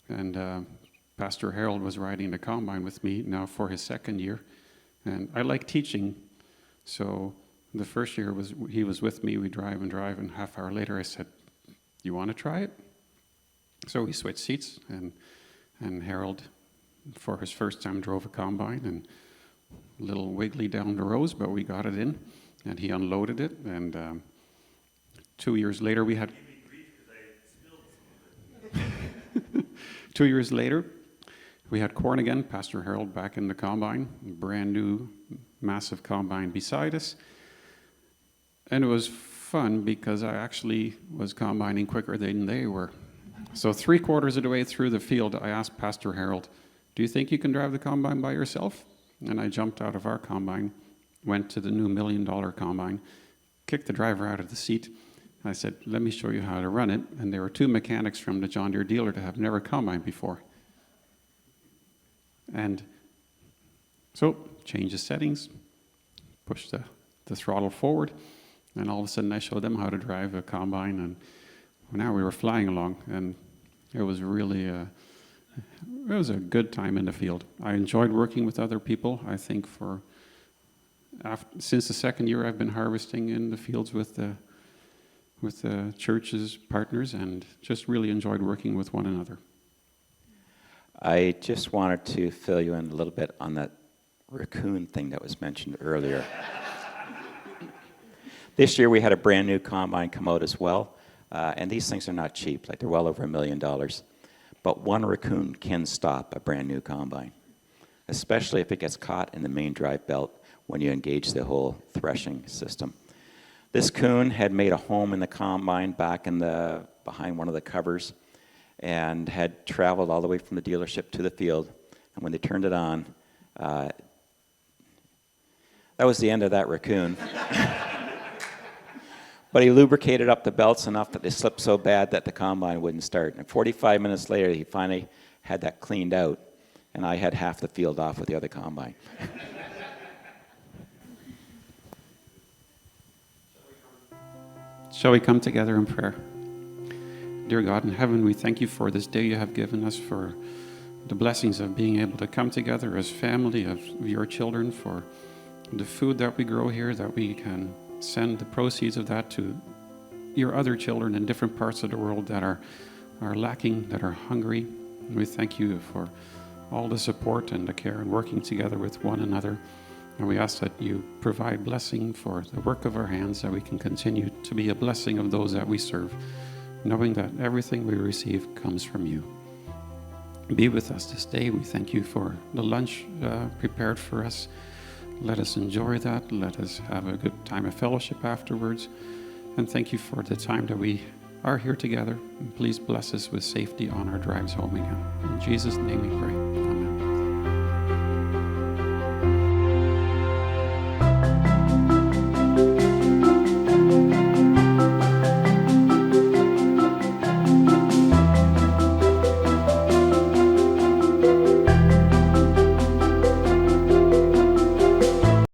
And Pastor Harold was riding the combine with me now for his 2nd year. And I like teaching, so the first year he was with me, we drive, and half hour later I said, "You want to try it?" So we switched seats, and Harold for his first time drove a combine, and a little wiggly down the rows, but we got it in, and he unloaded it, and 2 years later we had 2 years later we had corn again. Pastor Harold back in the combine, brand new massive combine beside us, and it was fun because I actually was combining quicker than they were. So 3/4 of the way through the field, I asked Pastor Harold, "Do you think you can drive the combine by yourself?" And I jumped out of our combine, went to the new $1 million combine, kicked the driver out of the seat. I said, "Let me show you how to run it." And there were 2 mechanics from the John Deere dealer that have never combined before. And so, change the settings, push the throttle forward, and all of a sudden I showed them how to drive a combine, and now we were flying along, and it was really it was a good time in the field. I enjoyed working with other people. I think since the second year I've been harvesting in the fields with the church's partners, and just really enjoyed working with one another. I just wanted to fill you in a little bit on that raccoon thing that was mentioned earlier. This year we had a brand new combine come out as well, and these things are not cheap, like they're well over $1 million. But one raccoon can stop a brand new combine, especially if it gets caught in the main drive belt when you engage the whole threshing system. This coon had made a home in the combine back behind one of the covers, and had traveled all the way from the dealership to the field. And when they turned it on, that was the end of that raccoon. But he lubricated up the belts enough that they slipped so bad that the combine wouldn't start. And 45 minutes later, he finally had that cleaned out, and I had half the field off with the other combine. Shall we come together in prayer? Dear God in heaven, we thank you for this day you have given us, for the blessings of being able to come together as family of your children, for the food that we grow here, that we can send the proceeds of that to your other children in different parts of the world that are lacking, that are hungry. And we thank you for all the support and the care and working together with one another. And we ask that you provide blessing for the work of our hands, that we can continue to be a blessing of those that we serve, knowing that everything we receive comes from you. Be with us this day. We thank you for the lunch prepared for us. Let us enjoy that. Let us have a good time of fellowship afterwards. And thank you for the time that we are here together. And please bless us with safety on our drives home again. In Jesus' name we pray.